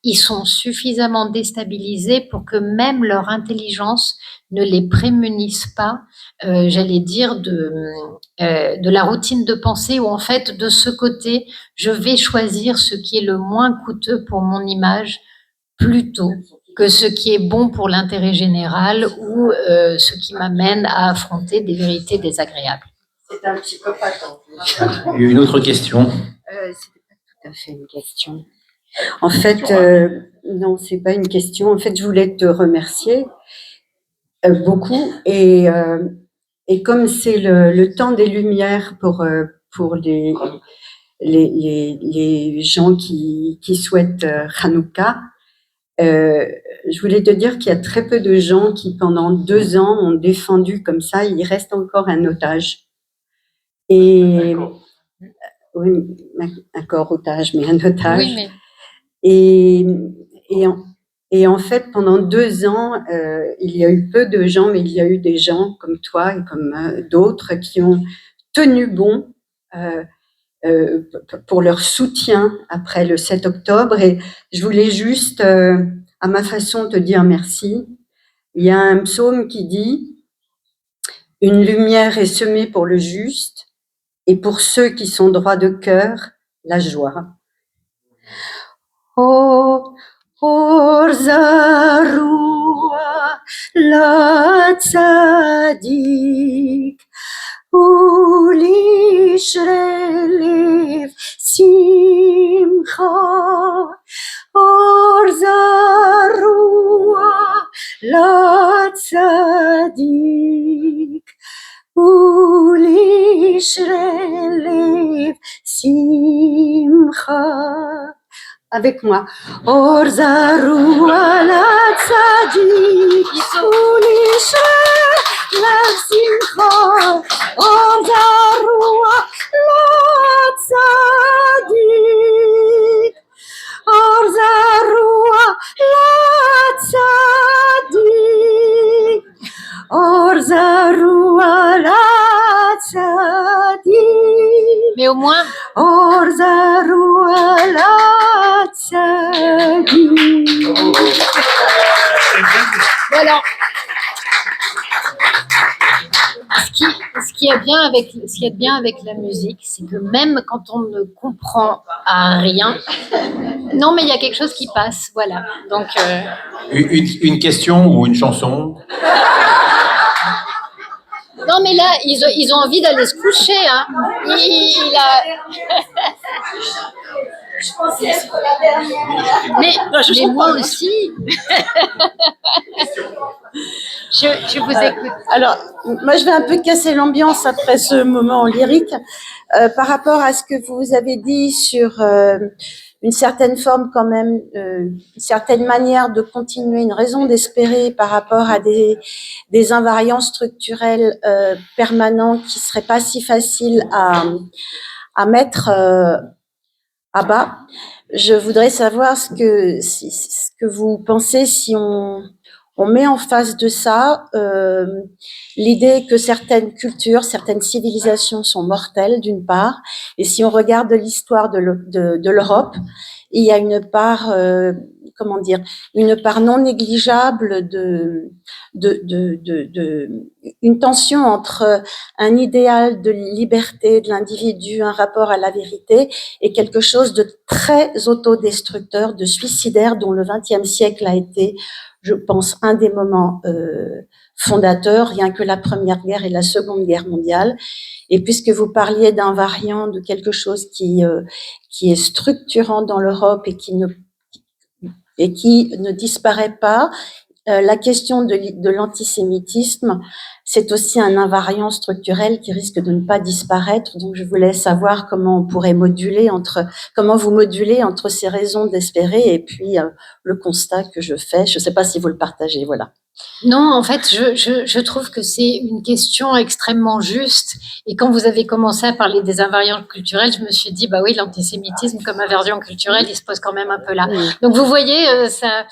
ils sont suffisamment déstabilisés pour que même leur intelligence ne les prémunisse pas, j'allais dire, de la routine de pensée où en fait, de ce côté, je vais choisir ce qui est le moins coûteux pour mon image plutôt que ce qui est bon pour l'intérêt général ou ce qui m'amène à affronter des vérités désagréables. C'est un psychopathe. Il y a une autre question. C'était pas tout à fait une question. En fait, non, c'est pas une question. En fait, je voulais te remercier beaucoup. Et comme c'est le temps des Lumières pour les gens qui souhaitent Hanouka, je voulais te dire qu'il y a très peu de gens qui, pendant 2 ans, ont défendu comme ça. Il reste encore un otage. Et oui, un corps otage, mais un otage. Oui, mais Et en fait, pendant 2 ans, il y a eu peu de gens, mais il y a eu des gens comme toi et comme d'autres qui ont tenu bon pour leur soutien après le 7 octobre. Et je voulais juste, à ma façon, te dire merci. Il y a un psaume qui dit « Une lumière est semée pour le juste, et pour ceux qui sont droits de cœur, la joie. » Oh, Or zarua la tzadik ulishrelev simcha. Or zarua la tzadik ulishrelev simcha. Avec moi. Or zarua la tzadik ulishrelev simcha. Or zarua la tzadik. Or zarua la tzadik. Or zarua la tzadik. mais au moins, Or zarua la tzadik. voilà. Ce qui est bien avec la musique, c'est que même quand on ne comprend à rien, non, mais il y a quelque chose qui passe, voilà. Donc, Une question ou une chanson? non, mais là, ils ont envie d'aller se coucher, hein. Mais moi aussi. Je vous écoute. Alors, moi, je vais un peu casser l'ambiance après ce moment lyrique par rapport à ce que vous avez dit sur une certaine forme quand même, une certaine manière de continuer, une raison d'espérer par rapport à des invariants structurels permanents qui seraient pas si faciles à mettre à bas. Je voudrais savoir ce que vous pensez si on met en face de ça l'idée que certaines cultures, certaines civilisations sont mortelles, d'une part, et si on regarde l'histoire de l'Europe, il y a une part, une part non négligeable une tension entre un idéal de liberté de l'individu, un rapport à la vérité, et quelque chose de très autodestructeur, de suicidaire, dont le XXe siècle a été, je pense, un des moments fondateurs, rien que la Première Guerre et la Seconde Guerre mondiale. Et puisque vous parliez d'un variant, de quelque chose qui est structurant dans l'Europe et qui ne disparaît pas, la question de l'antisémitisme, c'est aussi un invariant structurel qui risque de ne pas disparaître. Donc, je voulais savoir comment on pourrait comment vous modulez entre ces raisons d'espérer et puis le constat que je fais. Je ne sais pas si vous le partagez, voilà. Non, en fait, je trouve que c'est une question extrêmement juste. Et quand vous avez commencé à parler des invariants culturels, je me suis dit, bah oui, l'antisémitisme comme invariant culturel, il se pose quand même un peu là. Oui. Donc, vous voyez, ça.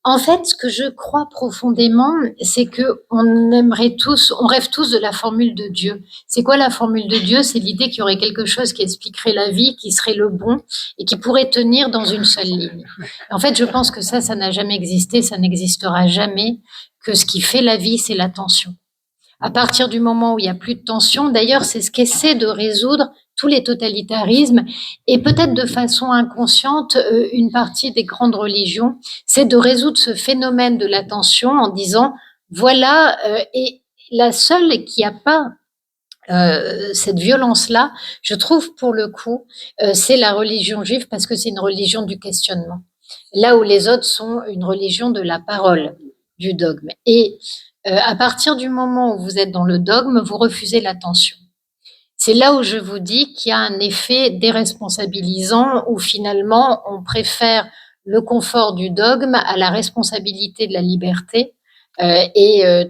En fait, ce que je crois profondément, c'est que on rêve tous de la formule de Dieu. C'est quoi la formule de Dieu? C'est l'idée qu'il y aurait quelque chose qui expliquerait la vie, qui serait le bon et qui pourrait tenir dans une seule ligne. En fait, je pense que ça n'a jamais existé, ça n'existera jamais, que ce qui fait la vie, c'est la tension. À partir du moment où il n'y a plus de tension, d'ailleurs, c'est ce qu'essaie de résoudre tous les totalitarismes et peut-être de façon inconsciente, une partie des grandes religions, c'est de résoudre ce phénomène de la tension en disant, voilà, et la seule qui n'a pas cette violence-là, je trouve pour le coup, c'est la religion juive parce que c'est une religion du questionnement. Là où les autres sont une religion de la parole, du dogme. Et À partir du moment où vous êtes dans le dogme, vous refusez l'attention. C'est là où je vous dis qu'il y a un effet déresponsabilisant où finalement on préfère le confort du dogme à la responsabilité de la liberté.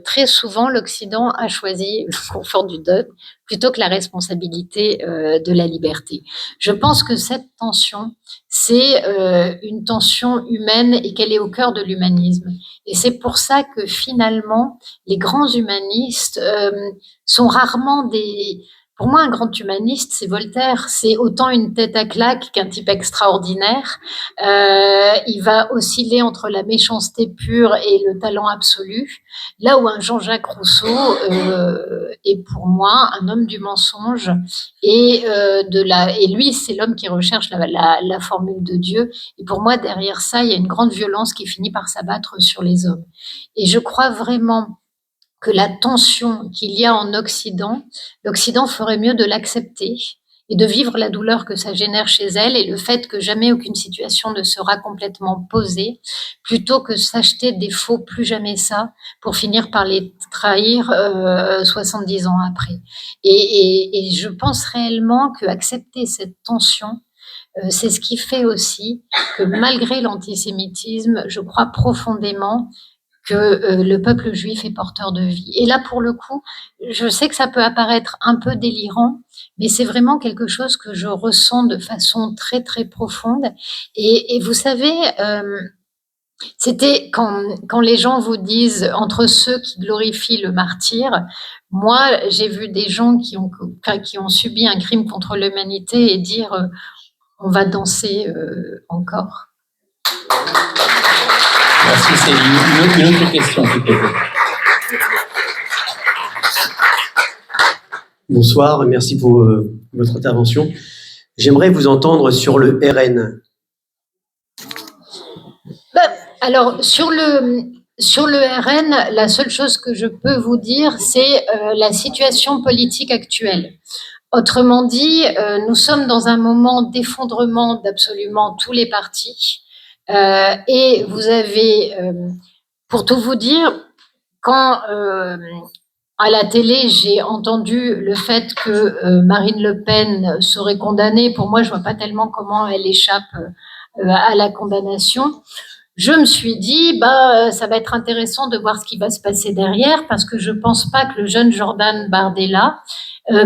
Très souvent, l'Occident a choisi le confort du dogme plutôt que la responsabilité de la liberté. Je pense que cette tension, c'est une tension humaine et qu'elle est au cœur de l'humanisme. Et c'est pour ça que finalement, les grands humanistes sont rarement des... Pour moi, un grand humaniste, c'est Voltaire. C'est autant une tête à claque qu'un type extraordinaire. Il va osciller entre la méchanceté pure et le talent absolu. Là où un Jean-Jacques Rousseau est pour moi un homme du mensonge et lui, c'est l'homme qui recherche la formule de Dieu. Et pour moi, derrière ça, il y a une grande violence qui finit par s'abattre sur les hommes. Et je crois vraiment que la tension qu'il y a en Occident, l'Occident ferait mieux de l'accepter et de vivre la douleur que ça génère chez elle et le fait que jamais aucune situation ne sera complètement posée, plutôt que s'acheter des faux plus jamais ça pour finir par les trahir 70 ans après. Et je pense réellement que accepter cette tension, c'est ce qui fait aussi que malgré l'antisémitisme, je crois profondément que le peuple juif est porteur de vie. Et là, pour le coup, je sais que ça peut apparaître un peu délirant, mais c'est vraiment quelque chose que je ressens de façon très, très profonde. Et vous savez, c'était quand les gens vous disent, entre ceux qui glorifient le martyr, moi, j'ai vu des gens qui ont subi un crime contre l'humanité et dire, on va danser encore. Merci, c'est une autre question qui peut être. Bonsoir, merci pour votre intervention. J'aimerais vous entendre sur le RN. Alors, sur le RN, la seule chose que je peux vous dire, c'est la situation politique actuelle. Autrement dit, nous sommes dans un moment d'effondrement d'absolument tous les partis. Et vous avez, pour tout vous dire, quand à la télé, j'ai entendu le fait que Marine Le Pen serait condamnée, pour moi, je vois pas tellement comment elle échappe à la condamnation. Je me suis dit, ça va être intéressant de voir ce qui va se passer derrière, parce que je pense pas que le jeune Jordan Bardella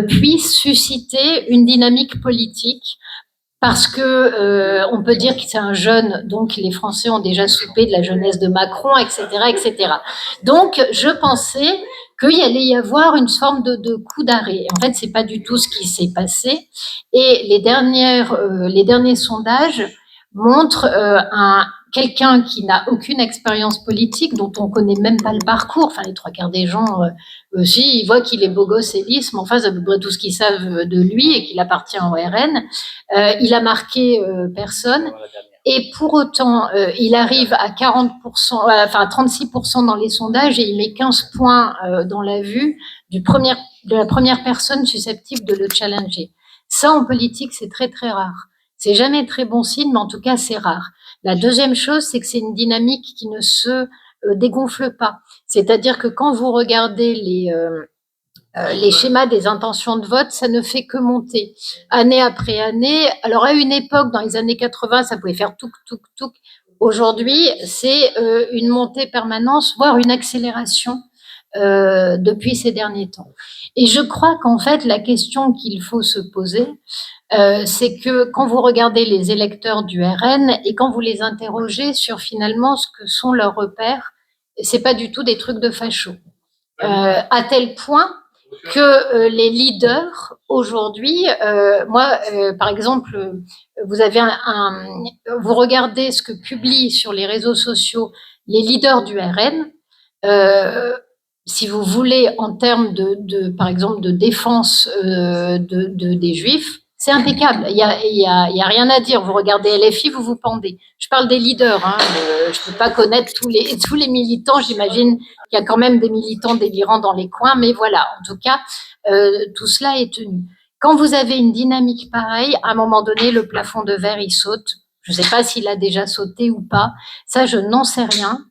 puisse susciter une dynamique politique. Parce que on peut dire que c'est un jeune, donc les Français ont déjà soupé de la jeunesse de Macron, etc., etc. Donc, je pensais qu'il allait y avoir une forme de coup d'arrêt. En fait, c'est pas du tout ce qui s'est passé. Et les derniers sondages montrent quelqu'un qui n'a aucune expérience politique, dont on connaît même pas le parcours. Enfin, les trois quarts des gens, si ils voient qu'il est beau gosse et lisse, mais enfin, c'est à peu près tout ce qu'ils savent de lui et qu'il appartient au RN. Il a marqué personne. Et pour autant, il arrive à 40%, enfin 36% dans les sondages et il met 15 points dans la vue de la première personne susceptible de le challenger. Ça, en politique, c'est très, très rare. C'est jamais très bon signe, mais en tout cas, c'est rare. La deuxième chose, c'est que c'est une dynamique qui ne se dégonfle pas. C'est-à-dire que quand vous regardez les schémas des intentions de vote, ça ne fait que monter année après année. Alors, à une époque, dans les années 80, ça pouvait faire touc, touc, touc. Aujourd'hui, c'est une montée permanente, voire une accélération depuis ces derniers temps. Et je crois qu'en fait, la question qu'il faut se poser, c'est que quand vous regardez les électeurs du RN et quand vous les interrogez sur finalement ce que sont leurs repères, c'est pas du tout des trucs de fachos. À tel point que les leaders aujourd'hui, par exemple, vous regardez ce que publient sur les réseaux sociaux les leaders du RN. Si vous voulez, en termes par exemple, de défense des Juifs, c'est impeccable. Il y a rien à dire. Vous regardez LFI, vous vous pendez. Je parle des leaders. Hein. Je peux pas connaître tous les militants. J'imagine qu'il y a quand même des militants délirants dans les coins, mais voilà. En tout cas, tout cela est tenu. Quand vous avez une dynamique pareille, à un moment donné, le plafond de verre, il saute. Je ne sais pas s'il a déjà sauté ou pas. Ça, je n'en sais rien.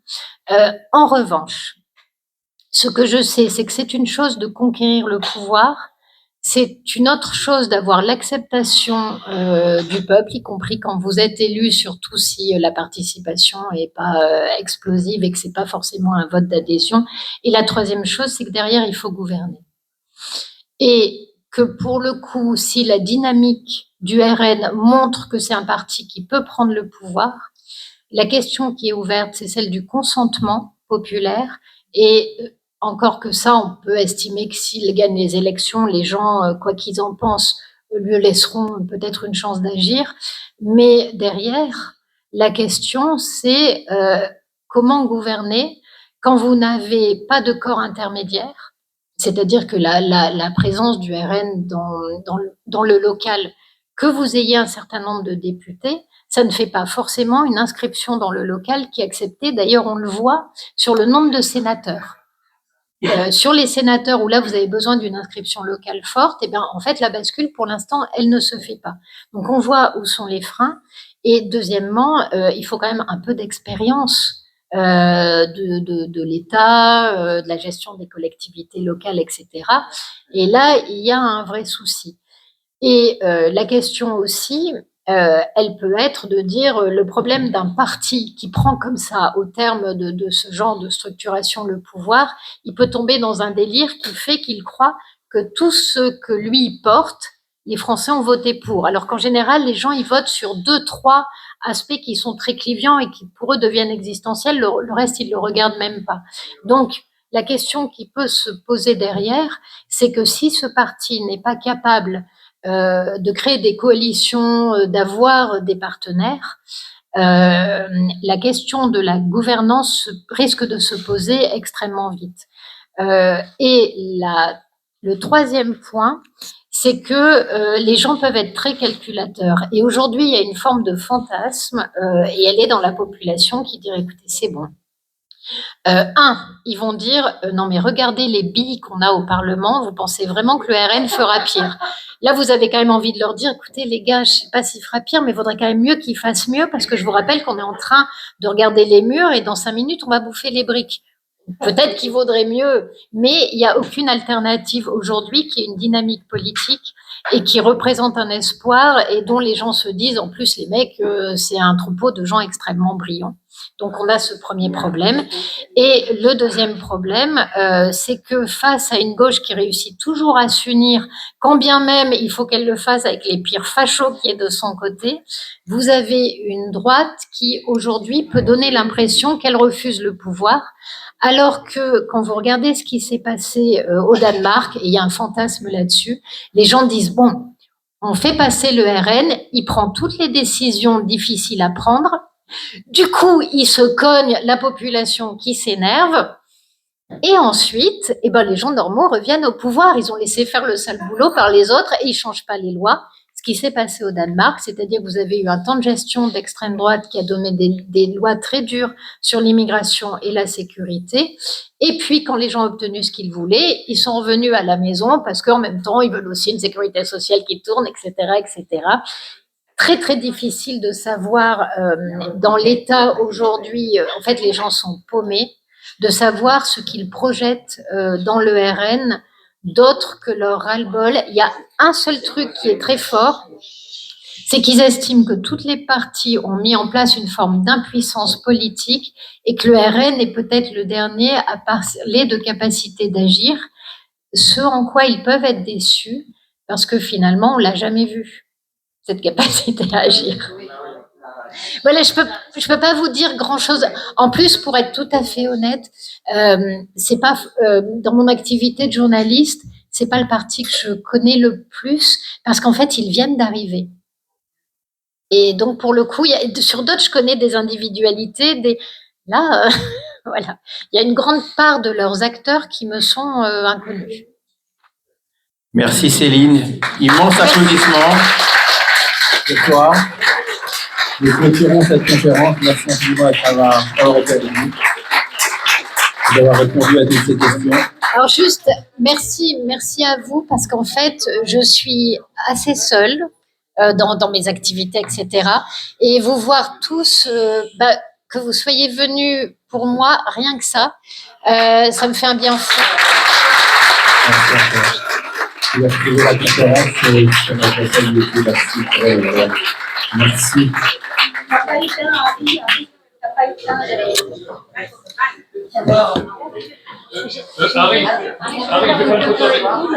En revanche, Ce que je sais, c'est que c'est une chose de conquérir le pouvoir, c'est une autre chose d'avoir l'acceptation du peuple, y compris quand vous êtes élu, surtout si la participation n'est pas explosive et que c'est pas forcément un vote d'adhésion. Et la troisième chose, c'est que derrière, il faut gouverner. Et que pour le coup, si la dynamique du RN montre que c'est un parti qui peut prendre le pouvoir, la question qui est ouverte, c'est celle du consentement populaire. Et encore que ça, on peut estimer que s'il gagne les élections, les gens, quoi qu'ils en pensent, lui laisseront peut-être une chance d'agir. Mais derrière, la question, c'est comment gouverner quand vous n'avez pas de corps intermédiaire, c'est-à-dire que la présence du RN dans le local, que vous ayez un certain nombre de députés, ça ne fait pas forcément une inscription dans le local qui est acceptée. D'ailleurs, on le voit sur le nombre de sénateurs. Sur les sénateurs où là, vous avez besoin d'une inscription locale forte, et bien, en fait, la bascule, pour l'instant, elle ne se fait pas. Donc, on voit où sont les freins. Et deuxièmement, il faut quand même un peu d'expérience de l'État, de la gestion des collectivités locales, etc. Et là, il y a un vrai souci. Et la question aussi, elle peut être de dire le problème d'un parti qui prend comme ça, au terme de ce genre de structuration, le pouvoir, il peut tomber dans un délire qui fait qu'il croit que tout ce que lui porte, les Français ont voté pour. Alors qu'en général, les gens, ils votent sur 2-3 aspects qui sont très clivants et qui, pour eux, deviennent existentiels. Le reste, ils ne le regardent même pas. Donc, la question qui peut se poser derrière, c'est que si ce parti n'est pas capable de créer des coalitions, d'avoir des partenaires, la question de la gouvernance risque de se poser extrêmement vite. Et le troisième point, c'est que les gens peuvent être très calculateurs. Et aujourd'hui, il y a une forme de fantasme, et elle est dans la population qui dirait, écoutez, c'est bon. Ils vont dire non mais regardez les billes qu'on a au Parlement, vous pensez vraiment que le RN fera pire? Là, vous avez quand même envie de leur dire écoutez les gars, je sais pas s'il fera pire, mais il vaudrait quand même mieux qu'il fasse mieux parce que je vous rappelle qu'on est en train de regarder les murs et dans 5 minutes on va bouffer les briques. Peut-être qu'il vaudrait mieux, mais il n'y a aucune alternative aujourd'hui qui est une dynamique politique et qui représente un espoir et dont les gens se disent, en plus les mecs, c'est un troupeau de gens extrêmement brillants. Donc on a ce premier problème. Et le deuxième problème, c'est que face à une gauche qui réussit toujours à s'unir, quand bien même il faut qu'elle le fasse avec les pires fachos qui est de son côté, vous avez une droite qui aujourd'hui peut donner l'impression qu'elle refuse le pouvoir. Alors que quand vous regardez ce qui s'est passé au Danemark, et il y a un fantasme là-dessus, les gens disent, bon, on fait passer le RN, il prend toutes les décisions difficiles à prendre, du coup, il se cogne la population qui s'énerve, et ensuite, eh ben, les gens normaux reviennent au pouvoir. Ils ont laissé faire le sale boulot par les autres et ils ne changent pas les lois. Ce qui s'est passé au Danemark, c'est-à-dire que vous avez eu un temps de gestion d'extrême droite qui a donné des lois très dures sur l'immigration et la sécurité. Et puis, quand les gens ont obtenu ce qu'ils voulaient, ils sont revenus à la maison parce qu'en même temps, ils veulent aussi une sécurité sociale qui tourne, etc., etc. Très, très difficile de savoir dans l'État aujourd'hui, en fait, les gens sont paumés, de savoir ce qu'ils projettent dans le RN, d'autres que leur ras-le-bol. Il y a un seul truc qui est très fort, c'est qu'ils estiment que toutes les partis ont mis en place une forme d'impuissance politique et que le RN est peut-être le dernier à parler de capacité d'agir, ce en quoi ils peuvent être déçus, parce que finalement, on ne l'a jamais vu, cette capacité à agir. Voilà, je peux pas vous dire grand-chose. En plus, pour être tout à fait honnête, c'est pas dans mon activité de journaliste, c'est pas le parti que je connais le plus parce qu'en fait, ils viennent d'arriver. Et donc, pour le coup, sur d'autres, je connais des individualités. Là, voilà, il y a une grande part de leurs acteurs qui me sont inconnus. Merci Céline. Immense applaudissement ce soir. Nous clôturons cette conférence. Merci infiniment d'avoir répondu à toutes ces questions. Alors juste, merci à vous parce qu'en fait, je suis assez seule dans mes activités, etc. Et vous voir tous, que vous soyez venus pour moi, rien que ça, ça me fait un bien fou. Tu as trouvé la différence sur la personne de Merci. Harry, fais pas une photo avec moi.